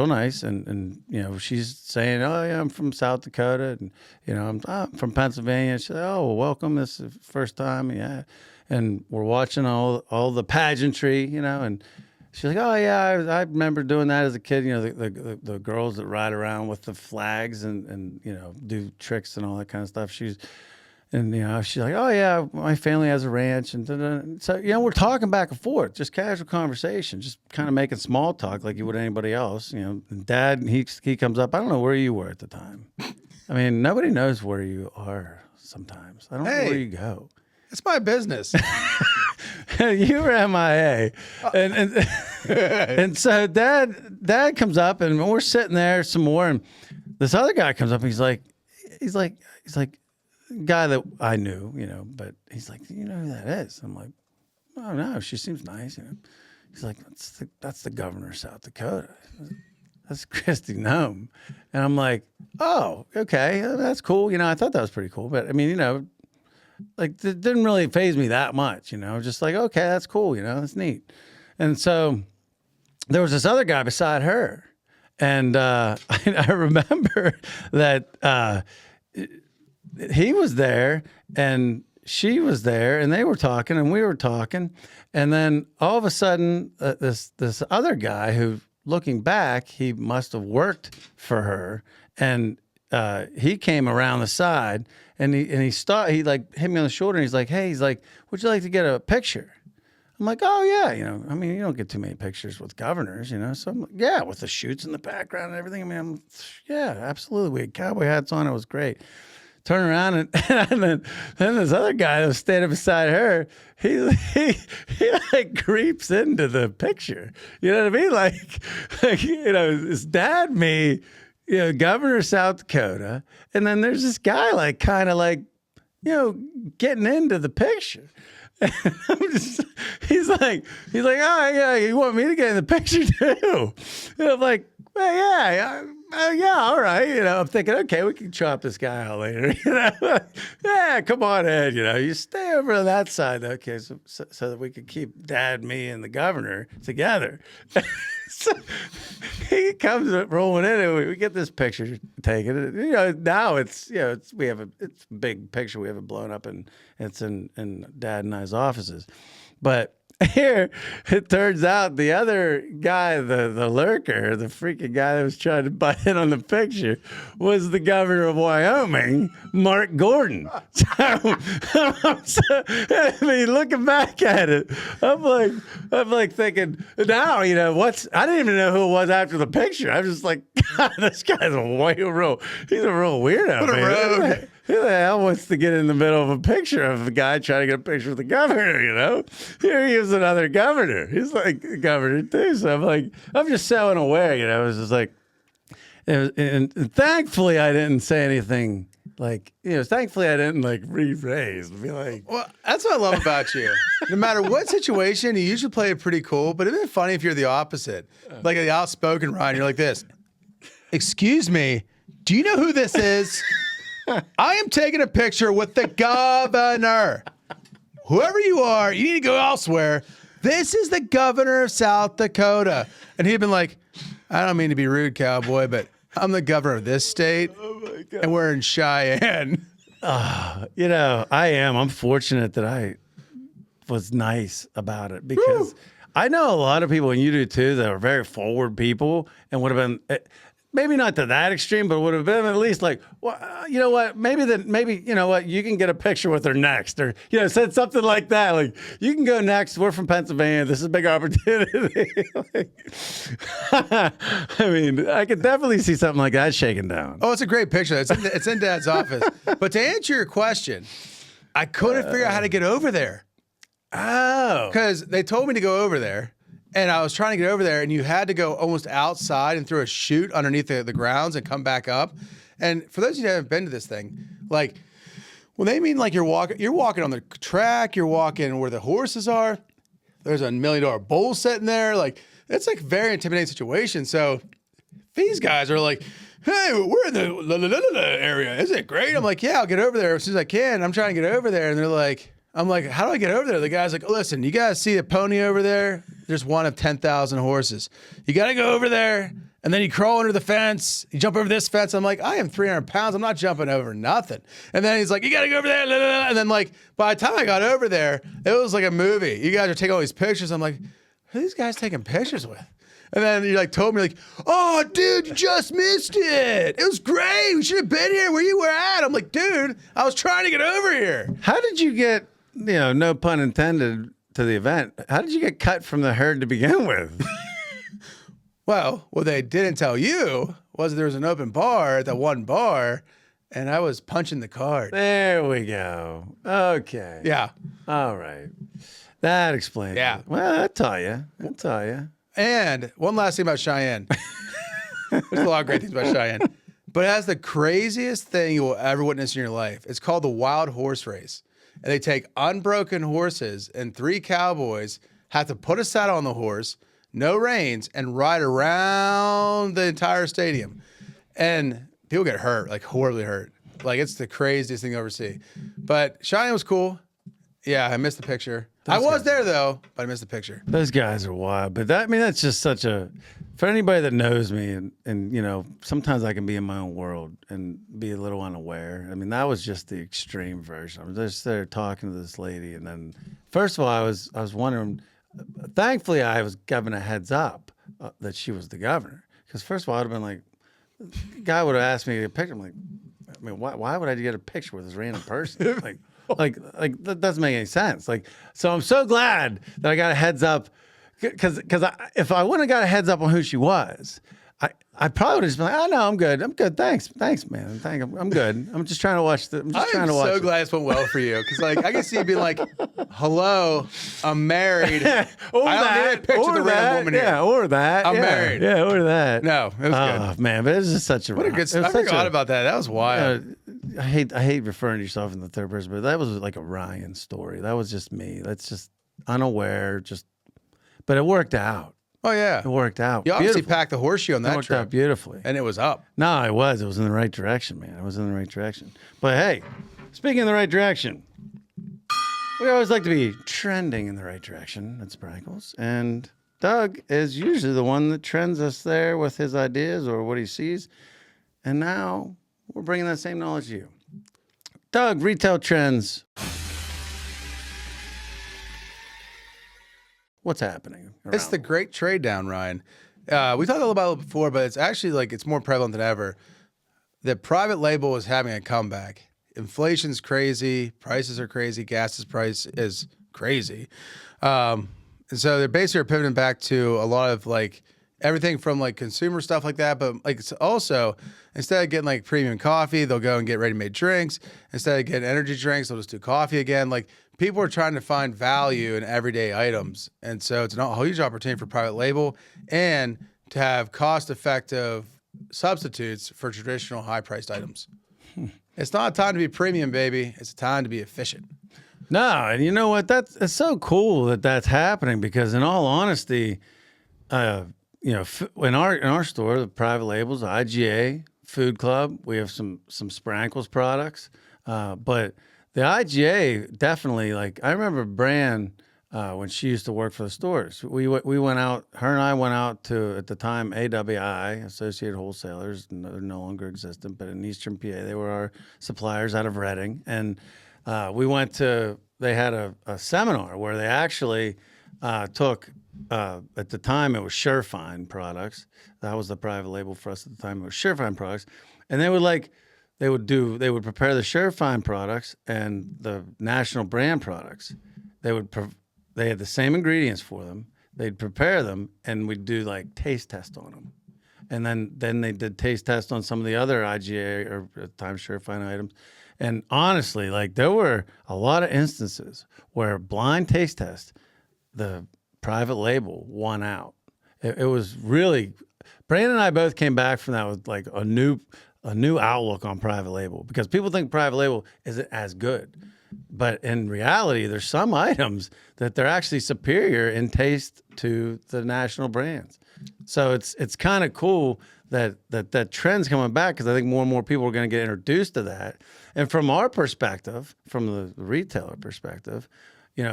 Speaker 1: nice. And she's saying, oh yeah, I'm from South Dakota and, I'm from Pennsylvania. She's like, oh, well, welcome. This is the first time. Yeah. And we're watching all the pageantry, and she's like, oh yeah, I remember doing that as a kid. The girls that ride around with the flags and do tricks and all that kind of stuff. She's like, oh yeah, my family has a ranch, and so we're talking back and forth, just casual conversation, just kind of making small talk like you would anybody else. And Dad, he comes up. I don't know where you were at the time. Nobody knows where you are sometimes. I don't know where you go.
Speaker 2: It's my business.
Speaker 1: You were MIA, and so Dad comes up, and we're sitting there some more, and this other guy comes up, and he's like. Guy that I knew, but he's like, you know who that is? I'm like, oh no, she seems nice. He's like, that's the governor of South Dakota. That's Kristi Noem. And I'm like, oh, okay, that's cool. I thought that was pretty cool, but it didn't really faze me that much. Just like, okay, that's cool. That's neat. And so there was this other guy beside her, and I remember that. He was there and she was there and they were talking and we were talking. And then all of a sudden, this other guy who, looking back, he must have worked for her. And he came around the side and he stopped. He hit me on the shoulder and he's like, hey, would you like to get a picture? I'm like, oh yeah, you don't get too many pictures with governors, So I'm like, yeah, with the chutes in the background and everything. Yeah, absolutely. We had cowboy hats on. It was great. Turn around and then this other guy that was standing beside her, he creeps into the picture. You know what I mean? His dad, me, governor of South Dakota, and then there's this guy getting into the picture. He's like, oh yeah, you want me to get in the picture too? And I'm like, well, yeah, all right. I'm thinking, okay, we can chop this guy out later. Yeah, come on in. You stay over on that side, okay, so that we can keep Dad, me, and the governor together. So he comes rolling in, and we get this picture taken. Now it's a big picture. We have it blown up, and it's in Dad and I's offices, but. Here, it turns out the other guy, the lurker, the freaking guy that was trying to butt in on the picture, was the governor of Wyoming, Mark Gordon. Looking back at it, I'm like thinking, now, I didn't even know who it was after the picture. I was just like, God, this guy's he's a real weirdo.
Speaker 2: What a rogue.
Speaker 1: Who the hell wants to get in the middle of a picture of a guy trying to get a picture of the governor, Here he is, another governor. He's like a governor too. So I'm just so unaware, It was just like, and thankfully I didn't say anything thankfully I didn't rephrase and be like.
Speaker 2: Well, that's what I love about you. No matter what situation, you usually play it pretty cool, but it'd be funny if you're the opposite. Like the outspoken Ryan, you're like this. Excuse me, do you know who this is? I am taking a picture with the governor. Whoever you are, you need to go elsewhere. This is the governor of South Dakota. And he'd been like, I don't mean to be rude, cowboy, but I'm the governor of this state. Oh my God. And we're in Cheyenne.
Speaker 1: I am. I'm fortunate that I was nice about it because I know a lot of people, and you do too, that are very forward people and would have been. Maybe not to that extreme, but would have been at least like, well, you know what? Maybe, you know what? You can get a picture with her next, or said something like that. Like, you can go next. We're from Pennsylvania. This is a big opportunity. I could definitely see something like that shaking down.
Speaker 2: Oh, it's a great picture. It's in Dad's office. But to answer your question, I couldn't figure out how to get over there.
Speaker 1: Oh,
Speaker 2: because they told me to go over there. And I was trying to get over there, and you had to go almost outside and through a chute underneath the grounds and come back up. And for those of you that haven't been to this thing, like when they mean like you're walking on the track, you're walking where the horses are. There's a $1 million bull sitting there. Like it's like a very intimidating situation. So these guys are like, hey, we're in the area. Isn't it great? I'm like, yeah, I'll get over there as soon as I can. I'm trying to get over there. And they're like, I'm like, how do I get over there? The guy's like, listen, you guys see a pony over there? There's one of 10,000 horses. You got to go over there. And then you crawl under the fence. You jump over this fence. I'm like, I am 300 pounds. I'm not jumping over nothing. And then he's like, you got to go over there. And then like, by the time I got over there, it was like a movie. You guys are taking all these pictures. I'm like, who are these guys taking pictures with? And then you like told me like, oh, dude, you just missed it. It was great. We should have been here where you were at. I'm like, dude, I was trying to get over here.
Speaker 1: How did you get, no pun intended, to the event? How did you get cut from the herd to begin with?
Speaker 2: Well, what they didn't tell you was there was an open bar at that one bar, and I was punching the card.
Speaker 1: There we go. Okay.
Speaker 2: Yeah.
Speaker 1: All right. That explains
Speaker 2: Yeah.
Speaker 1: it. Well, I'll tell you.
Speaker 2: And one last thing about Cheyenne. There's a lot of great things about Cheyenne. But it has the craziest thing you will ever witness in your life. It's called the Wild Horse Race. And they take unbroken horses, and 3 cowboys have to put a saddle on the horse, no reins, and ride around the entire stadium. And people get hurt, like horribly hurt. Like it's the craziest thing you ever see. But Cheyenne was cool. Yeah, I missed the picture. I was there though, but I missed the picture.
Speaker 1: Those guys are wild. But that's just such a, for anybody that knows me, and sometimes I can be in my own world and be a little unaware. I mean, that was just the extreme version. I was just there talking to this lady, and then first of all, I was wondering. Thankfully, I was given a heads up that she was the governor. Because first of all, I'd have been like, the guy would have asked me to get a picture. I'm like, I mean, why would I get a picture with this random person? Like that doesn't make any sense. Like, so I'm so glad that I got a heads up, because if I wouldn't have got a heads up on who she was, I probably would have just been like, oh no, I'm good. Thanks, man. I'm good. I'm just trying to watch I'm
Speaker 2: so glad this went well for you, because like I can see you being like, hello, I'm married. I don't need a picture of the random woman here.
Speaker 1: Yeah, or that.
Speaker 2: I'm married.
Speaker 1: Yeah, or that.
Speaker 2: No, it was good.
Speaker 1: Oh man, but it was just such a
Speaker 2: What a good story. I forgot about that. That was wild.
Speaker 1: I hate referring to yourself in the third person, but that was like a Ryan story. That was just me. That's just unaware. But it worked out.
Speaker 2: Oh yeah,
Speaker 1: it worked out.
Speaker 2: You obviously packed the horseshoe on that
Speaker 1: trip. It worked out beautifully,
Speaker 2: and it was up.
Speaker 1: No, it was. It was in the right direction, man. It was in the right direction. But hey, speaking in the right direction, we always like to be trending in the right direction at Sprankles, and Doug is usually the one that trends us there with his ideas or what he sees. And now we're bringing that same knowledge to you. Doug, retail trends. What's happening?
Speaker 2: It's the great trade down, Ryan. We talked a little about it before, but it's actually like it's more prevalent than ever. The private label is having a comeback. Inflation's crazy. Prices are crazy. Gas's price is crazy. And so they're basically pivoting back to a lot of like everything from like consumer stuff like that. But like it's also, instead of getting like premium coffee, they'll go and get ready-made drinks. Instead of getting energy drinks, they'll just do coffee again. Like people are trying to find value in everyday items. And so it's a huge opportunity for private label and to have cost-effective substitutes for traditional high-priced items. It's not a time to be premium, baby. It's a time to be efficient.
Speaker 1: No, and you know what? It's so cool that that's happening, because in all honesty, in our store, the private labels, IGA, Food Club, we have some Sprankles products, but the IGA definitely, like, I remember Bran when she used to work for the stores. We went out, her and I went out to, at the time, AWI, Associated Wholesalers. They're no longer existent, but in Eastern PA, they were our suppliers out of Reading. And we went to, they had a seminar where they actually took, at the time, it was Surefine products. That was the private label for us at the time. It was Surefine products. And they would prepare the Surefine products and the national brand products. They had the same ingredients for them. They'd prepare them, and we'd do like taste test on them. And then they did taste test on some of the other IGA or at the time Surefine items. And honestly, like, there were a lot of instances where blind taste test, the private label won out. It was really, Brandon and I both came back from that with like a new a new outlook on private label because people think private label isn't as good. But in reality, there's some items that they're actually superior in taste to the national brands. So it's kind of cool that trend's coming back because I think more and more people are going to get introduced to that. And from our perspective, from the retailer perspective, we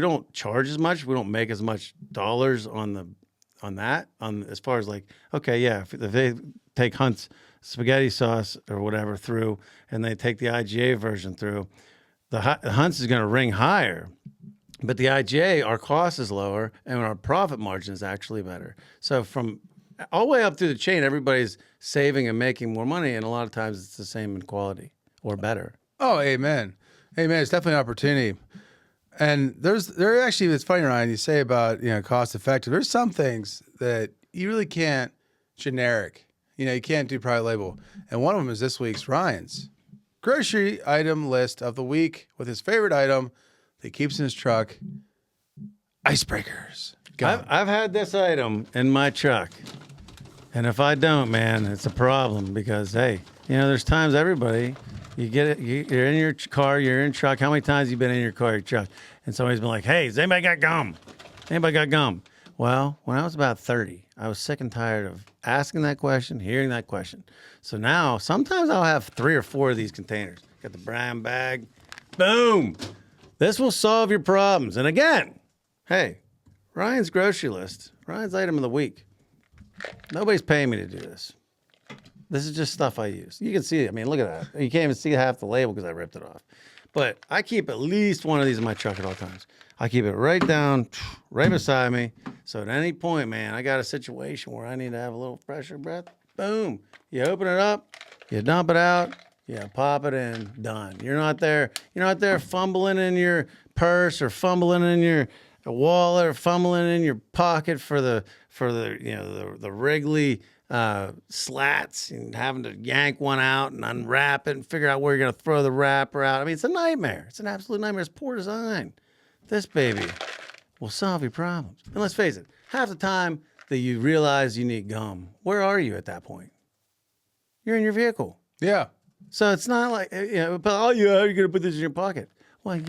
Speaker 1: don't charge as much. We don't make as much dollars on as far as like, okay, yeah, if they take Hunt's spaghetti sauce or whatever through and they take the IGA version through, the Hunt's is going to ring higher. But the IGA, our cost is lower and our profit margin is actually better. So from all the way up through the chain, everybody's saving and making more money. And a lot of times it's the same in quality or better.
Speaker 2: Oh, amen. Amen. It's definitely an opportunity. And there actually, it's funny, Ryan, you say about, cost effective. There's some things that you really can't generic. You can't do private label. And one of them is this week's Ryan's grocery item list of the week with his favorite item that he keeps in his truck, icebreakers.
Speaker 1: I've had this item in my truck. And if I don't, man, it's a problem because, hey, there's times everybody, you get it, you're in your car, you're in truck. How many times have you been in your car, your truck? And somebody's been like, hey, has anybody got gum? Anybody got gum? Well, when I was about 30, I was sick and tired of asking that question, hearing that question. So now sometimes I'll have 3 or 4 of these containers. Got the brown bag. Boom. This will solve your problems. And again, hey, Ryan's grocery list, Ryan's item of the week. Nobody's paying me to do this. This is just stuff I use. You can see it. I mean, look at that. You can't even see half the label because I ripped it off. But I keep at least one of these in my truck at all times. I keep it right down, right beside me. So at any point, man, I got a situation where I need to have a little fresher breath. Boom. You open it up, you dump it out, you pop it in, done. You're not there fumbling in your purse or fumbling in your wallet or fumbling in your pocket for the Wrigley slats and having to yank one out and unwrap it and figure out where you're going to throw the wrapper out. I mean, it's a nightmare. It's an absolute nightmare. It's poor design. This baby will solve your problems. And let's face it, half the time that you realize you need gum, where are you at that point? You're in your vehicle.
Speaker 2: Yeah.
Speaker 1: So it's not like, but oh yeah, you're going to put this in your pocket. Well,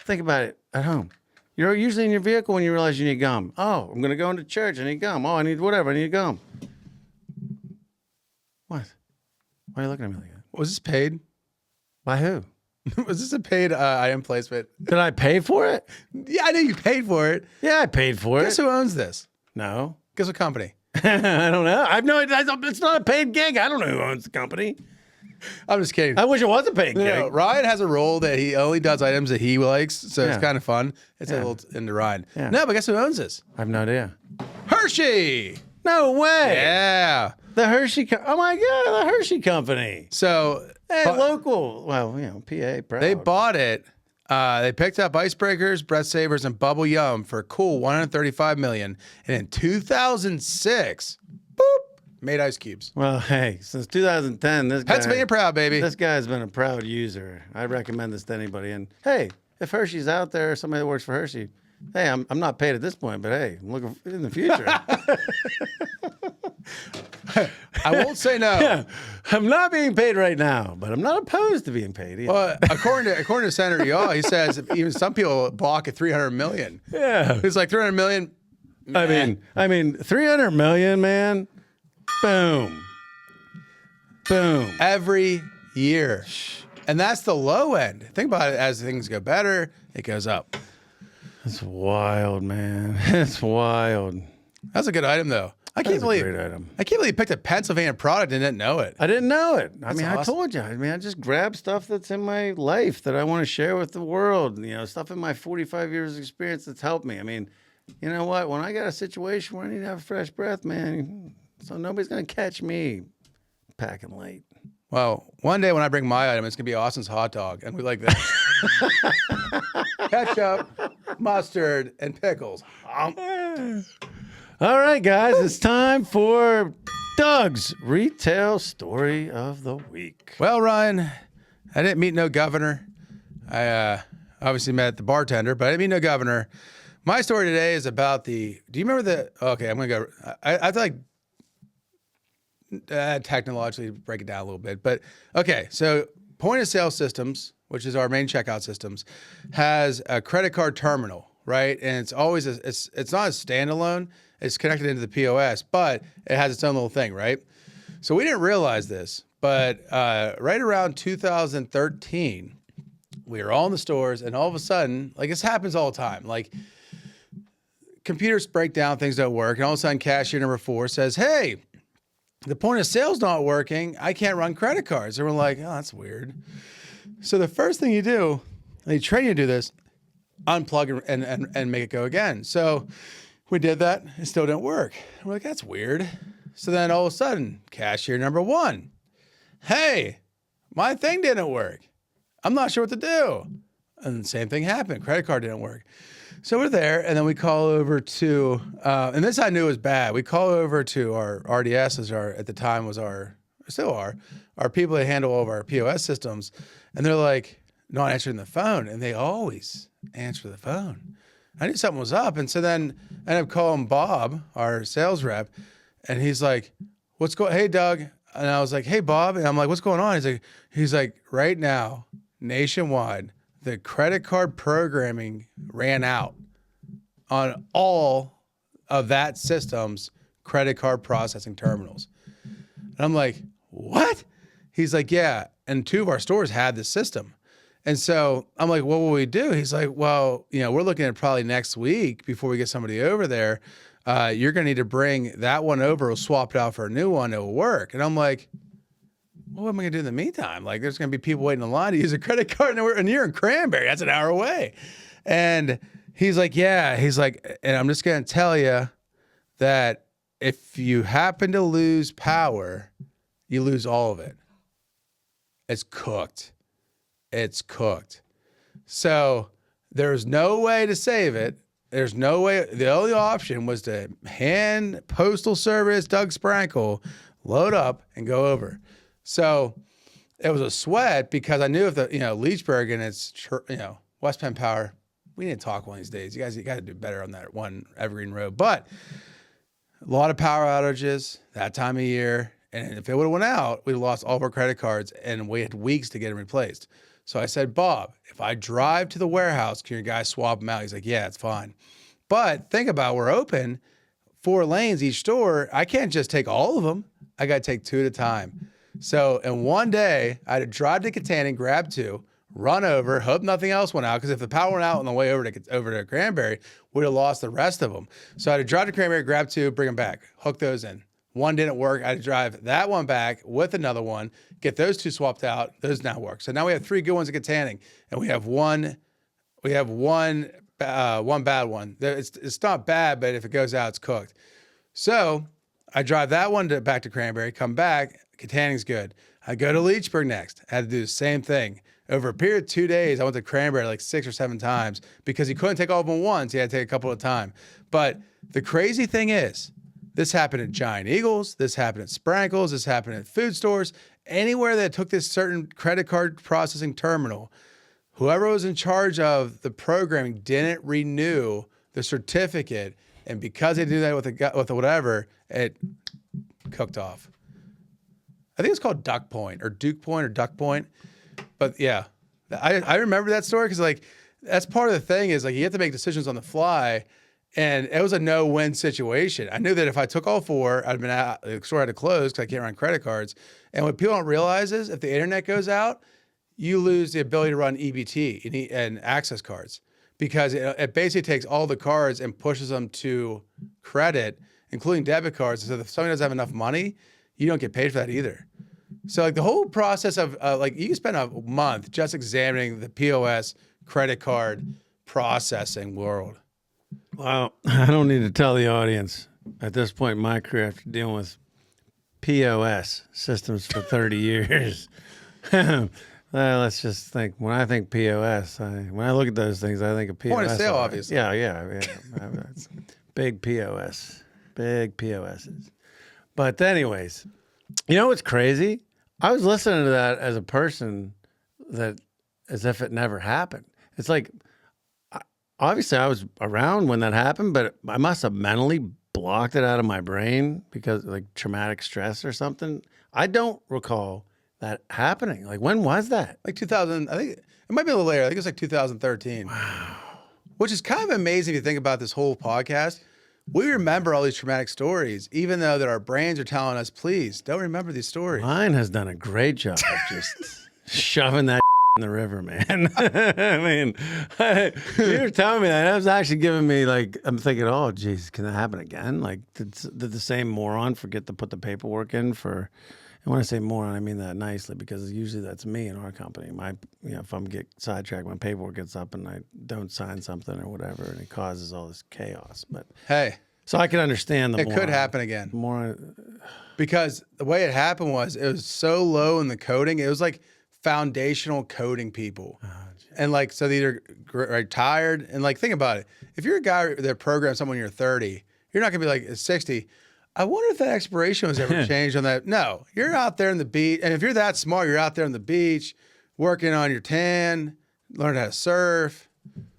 Speaker 1: think about it at home. You're usually in your vehicle when you realize you need gum. Oh, I'm going to go into church. I need gum. Oh, I need whatever. I need gum. What? Why are you looking at me like that?
Speaker 2: Was this paid?
Speaker 1: By who?
Speaker 2: Was this a paid item placement?
Speaker 1: Did I pay for it?
Speaker 2: Yeah, I know you paid for it.
Speaker 1: Yeah, I paid for
Speaker 2: Guess
Speaker 1: it.
Speaker 2: who owns this?
Speaker 1: No.
Speaker 2: Guess what company?
Speaker 1: I don't know. I've no idea. It's not a paid gig. I don't know who owns the company.
Speaker 2: I'm just kidding.
Speaker 1: I wish it was a paid gig.
Speaker 2: No, Ryan has a role that he only does items that he likes, so it's
Speaker 1: Yeah.
Speaker 2: kind of fun. It's
Speaker 1: Yeah.
Speaker 2: a little into Ryan.
Speaker 1: Yeah.
Speaker 2: No, but guess who owns this?
Speaker 1: I have no idea.
Speaker 2: Hershey.
Speaker 1: No way.
Speaker 2: Yeah.
Speaker 1: The Hershey. Oh my God, the Hershey Company.
Speaker 2: So
Speaker 1: Hey,
Speaker 2: but
Speaker 1: local. Well, PA. Proud.
Speaker 2: they bought it. They picked up icebreakers, breath savers, and bubble yum for a cool $135 million. And in 2006, boop, made ice cubes.
Speaker 1: Well, hey, since 2010, this guy.
Speaker 2: Pennsylvania proud, baby.
Speaker 1: This guy's been a proud user. I recommend this to anybody. And hey, if Hershey's out there, somebody that works for Hershey, hey, I'm not paid at this point, but hey, I'm looking in the future.
Speaker 2: I won't say no.
Speaker 1: Yeah, I'm not being paid right now, but I'm not opposed to being paid either.
Speaker 2: Well, according to Senator Yaw, he says if even some people balk at $300 million.
Speaker 1: Yeah.
Speaker 2: It's like $300 million.
Speaker 1: I mean, 300 million, man. Boom. Boom.
Speaker 2: Every year. And that's the low end. Think about it. As things go better, it goes up.
Speaker 1: That's wild, man. It's wild.
Speaker 2: That's a good item, though. I can't
Speaker 1: That's a
Speaker 2: believe
Speaker 1: great item.
Speaker 2: I can't believe you picked a Pennsylvania product and didn't know it.
Speaker 1: I didn't know it. I mean, I
Speaker 2: awesome.
Speaker 1: told you. I mean, I just grab stuff that's in my life that I want to share with the world. Stuff in my 45 years of experience that's helped me. I mean, you know what? When I got a situation where I need to have a fresh breath, man, so nobody's going to catch me packing light.
Speaker 2: Well, one day when I bring my item, it's going to be Austin's hot dog. And we like this. Ketchup, mustard, and pickles.
Speaker 1: All right, guys, it's time for Doug's Retail Story of the Week.
Speaker 2: Well, Ryan, I didn't meet no governor. I obviously met the bartender, but I didn't meet no governor. My story today is about do you remember okay, I'm going to go. I feel like technologically break it down a little bit. But okay, so point of sale systems, which is our main checkout systems, has a credit card terminal, right? And it's always it's not a standalone. It's connected into the POS, but it has its own little thing, right? So we didn't realize this, but right around 2013, we were all in the stores, and all of a sudden, like this happens all the time, like computers break down, things don't work, and all of a sudden cashier number 4 says, hey, the point of sale's not working. I can't run credit cards. And we're like, oh, that's weird. So the first thing you do, and they train you to do this, unplug and make it go again. So we did that. It still didn't work. We're like, that's weird. So then all of a sudden, cashier number 1, hey, my thing didn't work. I'm not sure what to do. And the same thing happened. Credit card didn't work. So we're there, and then we call over to, and this I knew was bad. We call over to our RDS, at the time was our people that handle all of our POS systems. And they're like, not answering the phone. And they always answer the phone. I knew something was up. And so then I ended up calling Bob, our sales rep, and he's like, hey, Doug. And I was like, hey, Bob. And I'm like, what's going on? He's like, right now, nationwide, the credit card programming ran out on all of that system's credit card processing terminals. And I'm like, what? He's like, yeah. And 2 of our stores had this system. And so I'm like, what will we do? He's like, well, we're looking at probably next week before we get somebody over there. You're going to need to bring that one over. We'll swap it out for a new one. It'll work. And I'm like, well, what am I going to do in the meantime? Like, there's going to be people waiting in line to use a credit card, and you're in Cranberry. That's an hour away. And he's like, yeah. He's like, and I'm just going to tell you that if you happen to lose power, you lose all of it. It's cooked. It's cooked. So there's no way to save it. There's no way. The only option was to hand Postal Service, Doug Sprankle, load up and go over. So it was a sweat because I knew if Leechburg and its, West Penn Power, we need to talk one of these days. You got to do better on that one Evergreen Road. But a lot of power outages that time of year. And if it would have went out, we lost all of our credit cards and we had weeks to get them replaced. So I said, Bob, if I drive to the warehouse, can your guys swap them out? He's like, yeah, it's fine. But think about, we're open 4 lanes each store. I can't just take all of them. I got to take 2 at a time. So in one day, I had to drive to Katanning, grab 2, run over, hope nothing else went out. Because if the power went out on the way over to Cranberry, we'd have lost the rest of them. So I had to drive to Cranberry, grab 2, bring them back, hook those in. One didn't work. I had to drive that one back with another one, get those 2 swapped out. Those now work. So now we have 3 good ones at Katanning, and we have one bad one. It's not bad, but if it goes out, it's cooked. So I drive that one back to Cranberry, come back. Katanning's good. I go to Leechburg next. I had to do the same thing. Over a period of 2 days, I went to Cranberry like 6 or 7 times because he couldn't take all of them at once. He had to take a couple at a time. But the crazy thing is, this happened at Giant Eagles. This happened at Sprankles. This happened at food stores. Anywhere that took this certain credit card processing terminal, whoever was in charge of the programming didn't renew the certificate. And because they do that with whatever, it cooked off. I think it's called Duck Point or Duke Point or Duck Point. But yeah, I remember that story because like that's part of the thing is like you have to make decisions on the fly. And it was a no-win situation. I knew that if I took all 4, I'd have been out, the store had to close because I can't run credit cards. And what people don't realize is if the internet goes out, you lose the ability to run EBT and access cards because it basically takes all the cards and pushes them to credit, including debit cards. So if somebody doesn't have enough money, you don't get paid for that either. So like the whole process of like you can spend a month just examining the POS credit card processing world.
Speaker 1: Well, I don't need to tell the audience at this point in my career after dealing with POS systems for 30 years. Let's just think. When I think POS, when I look at those things, I think of POS.
Speaker 2: Point of sale, obviously.
Speaker 1: Yeah. Big POS. Big POSs. But anyways, you know what's crazy? I was listening to that as a person that as if it never happened. It's like, obviously I was around when that happened, but I must have mentally blocked it out of my brain because like traumatic stress or something. I don't recall that happening. Like, when was that?
Speaker 2: Like 2000, I think it might be a little later. I think it was like 2013. Wow. Which is kind of amazing if you think about this whole podcast. We remember all these traumatic stories, even though that our brains are telling us, please don't remember these stories.
Speaker 1: Mine has done a great job of just shoving that in the river, man. I mean, you were telling me that. That was actually giving me, like, I'm thinking, oh, geez, can that happen again? Like, did the same moron forget to put the paperwork in for, and when I say moron, I mean that nicely, because usually that's me in our company. If I'm get sidetracked, my paperwork gets up and I don't sign something or whatever, and it causes all this chaos. But
Speaker 2: hey,
Speaker 1: so I can understand the
Speaker 2: it
Speaker 1: moron.
Speaker 2: could happen again.
Speaker 1: Moron.
Speaker 2: Because the way it happened was, it was so low in the coding. It was like foundational coding people. And like, so they either retired, and like, think about it. If you're a guy that programs someone when you're 30, you're not gonna be like at 60. I wonder if that expiration was ever changed on that. No, you're out there in the beach. And if you're that smart, you're out there on the beach, working on your tan, learn how to surf.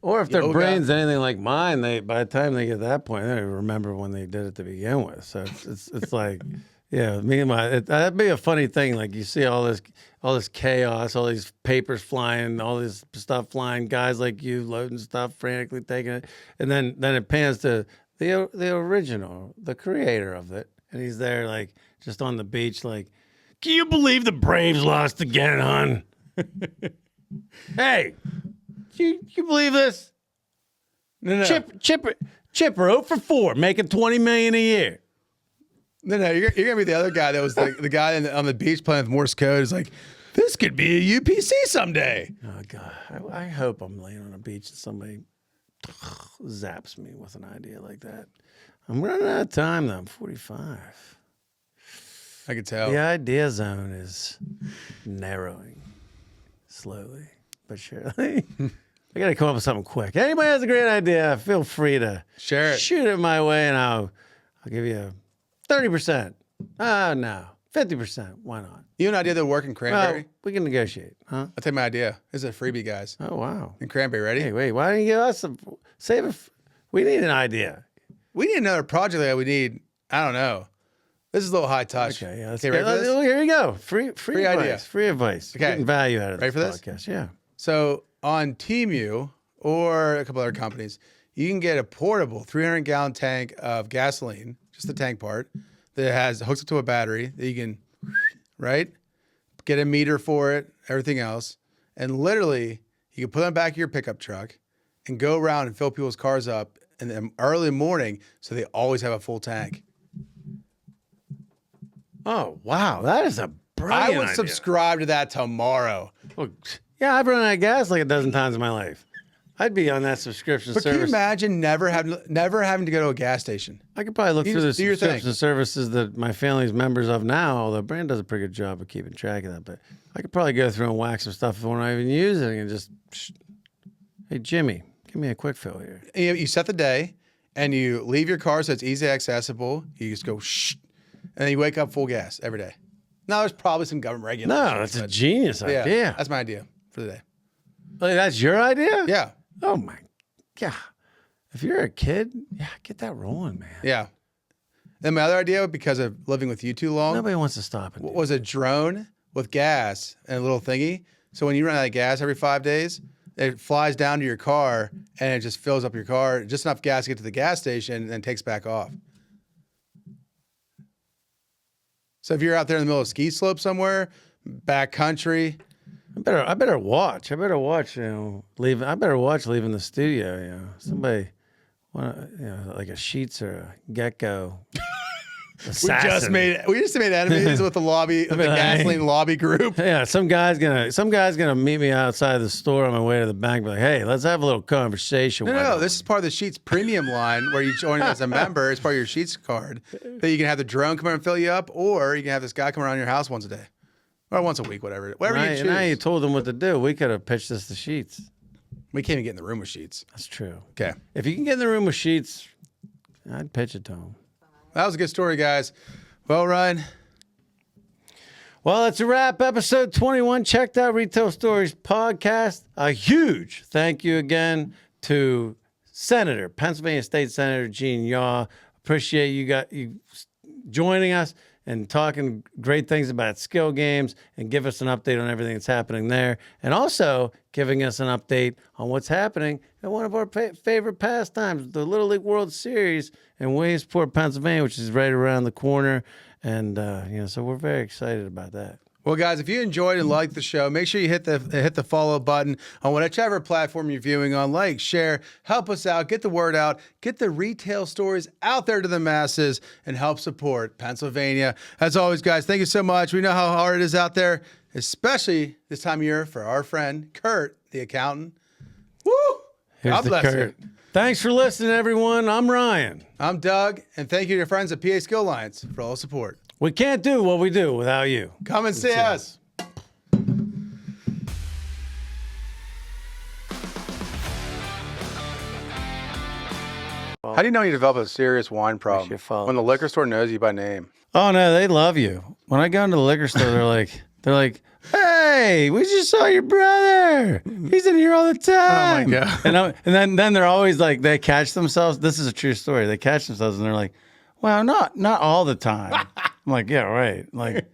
Speaker 1: Or if their brain's anything like mine, by the time they get to that point, they don't even remember when they did it to begin with. So it's like, yeah, that'd be a funny thing. Like, you see all this chaos, all these papers flying, all this stuff flying, guys like you loading stuff, frantically taking it, and then it pans to the original, the creator of it, and he's there like just on the beach, like, can you believe the Braves lost again, hon? Hey, you believe this?
Speaker 2: No.
Speaker 1: Chipper 0 for 4, making $20 million a year.
Speaker 2: No, you're gonna be the other guy that was the guy on the beach playing with Morse code. Is like, this could be a UPC someday.
Speaker 1: Oh God, I hope I'm laying on a beach and somebody zaps me with an idea like that. I'm running out of time though. I'm 45.
Speaker 2: I could tell.
Speaker 1: The idea zone is narrowing slowly but surely. I gotta come up with something quick. Anybody has a great idea, feel free to
Speaker 2: share it.
Speaker 1: Shoot it my way, and I'll give you 30%. No, 50%. Why not?
Speaker 2: You have an idea that would work in Cranberry?
Speaker 1: Well, we can negotiate, huh?
Speaker 2: I'll take my idea. This is a freebie, guys.
Speaker 1: Oh wow.
Speaker 2: In Cranberry, ready?
Speaker 1: Hey, wait. Why don't you give us save it? We need an idea.
Speaker 2: We need another project that we need. I don't know. This is a little high touch.
Speaker 1: Okay, yeah.
Speaker 2: Okay, ready for this?
Speaker 1: Here you go. Free advice.
Speaker 2: idea.
Speaker 1: Free advice.
Speaker 2: Okay.
Speaker 1: Getting value out of
Speaker 2: Ready
Speaker 1: this
Speaker 2: for this?
Speaker 1: podcast. Yeah.
Speaker 2: So on Temu or a couple other companies, you can get a portable 300-gallon tank of gasoline, just the tank part, that hooks up to a battery that you can, right? Get a meter for it, everything else. And literally, you can put it on the back of your pickup truck and go around and fill people's cars up in the early morning so they always have a full tank.
Speaker 1: Oh, wow. That is a brilliant
Speaker 2: I would
Speaker 1: idea.
Speaker 2: subscribe to that tomorrow.
Speaker 1: Well, yeah, I've run out of gas like a dozen times in my life. I'd be on that subscription
Speaker 2: But
Speaker 1: service.
Speaker 2: can you imagine never having to go to a gas station?
Speaker 1: I could probably look
Speaker 2: You
Speaker 1: through the
Speaker 2: just do your thing.
Speaker 1: subscription services that my family's members of now, although Brand does a pretty good job of keeping track of that. But I could probably go through and whack some stuff if we're not even using it and just, hey, Jimmy, give me a quick fill here.
Speaker 2: You set the day and you leave your car so it's easy accessible. You just go shh, and then you wake up full gas every day. Now, there's probably some government regulations.
Speaker 1: No, that's a genius
Speaker 2: Yeah,
Speaker 1: idea.
Speaker 2: that's my idea for the day.
Speaker 1: Like, that's your idea?
Speaker 2: Yeah.
Speaker 1: Oh, my God. If you're a kid, yeah, get that rolling, man.
Speaker 2: Yeah. Then my other idea, because of living with you too long,
Speaker 1: Nobody wants to stop and do
Speaker 2: was a drone with gas and a little thingy. So when you run out of gas every 5 days, it flies down to your car and it just fills up your car, just enough gas to get to the gas station, and then takes back off. So if you're out there in the middle of a ski slope somewhere, back country,
Speaker 1: I better watch. I better watch leaving the studio. Somebody, like a Sheets or a Gecko. Assassin.
Speaker 2: we just made enemies with the lobby, the gasoline lobby group.
Speaker 1: Yeah, some guy's gonna meet me outside the store on my way to the bank. Be like, hey, let's have a little conversation.
Speaker 2: No, this is part of the Sheets premium line where you join as a member. It's part of your Sheets card that you can have the drone come around and fill you up, or you can have this guy come around your house once a day. Or once a week, whatever you choose.
Speaker 1: Now you told them what to do. We could have pitched this to Sheets.
Speaker 2: We can't even get in the room with Sheets.
Speaker 1: That's true.
Speaker 2: Okay.
Speaker 1: If you can get in the room with Sheets, I'd pitch it to them.
Speaker 2: That was a good story, guys. Well, Ryan.
Speaker 1: Well, that's a wrap. Episode 21. Checked out Retail Stories Podcast. A huge thank you again to Pennsylvania State Senator Gene Yaw. appreciate you joining us and talking great things about skill games and give us an update on everything that's happening there. And also giving us an update on what's happening at one of our favorite pastimes, the Little League World Series in Williamsport, Pennsylvania, which is right around the corner. And, so we're very excited about that.
Speaker 2: Well, guys, if you enjoyed and liked the show, make sure you hit the follow button on whichever platform you're viewing on. Like, share, help us out, get the word out, get the retail stories out there to the masses, and help support Pennsylvania. As always, guys, thank you so much. We know how hard it is out there, especially this time of year for our friend Kurt, the accountant. Woo! God bless you.
Speaker 1: Thanks for listening, everyone. I'm Ryan.
Speaker 2: I'm Doug, and thank you to your friends at PA Skill Alliance for all the support.
Speaker 1: We can't do what we do without you.
Speaker 2: Come and see us. How do you know you develop a serious wine problem when the liquor store knows you by name?
Speaker 1: Oh no, they love you. When I go into the liquor store, they're like, "Hey, we just saw your brother. He's in here all the time."
Speaker 2: Oh my God.
Speaker 1: And then they're always like, they catch themselves. This is a true story. They catch themselves and they're like, "Well, not all the time." I'm like, "Yeah, right." Like,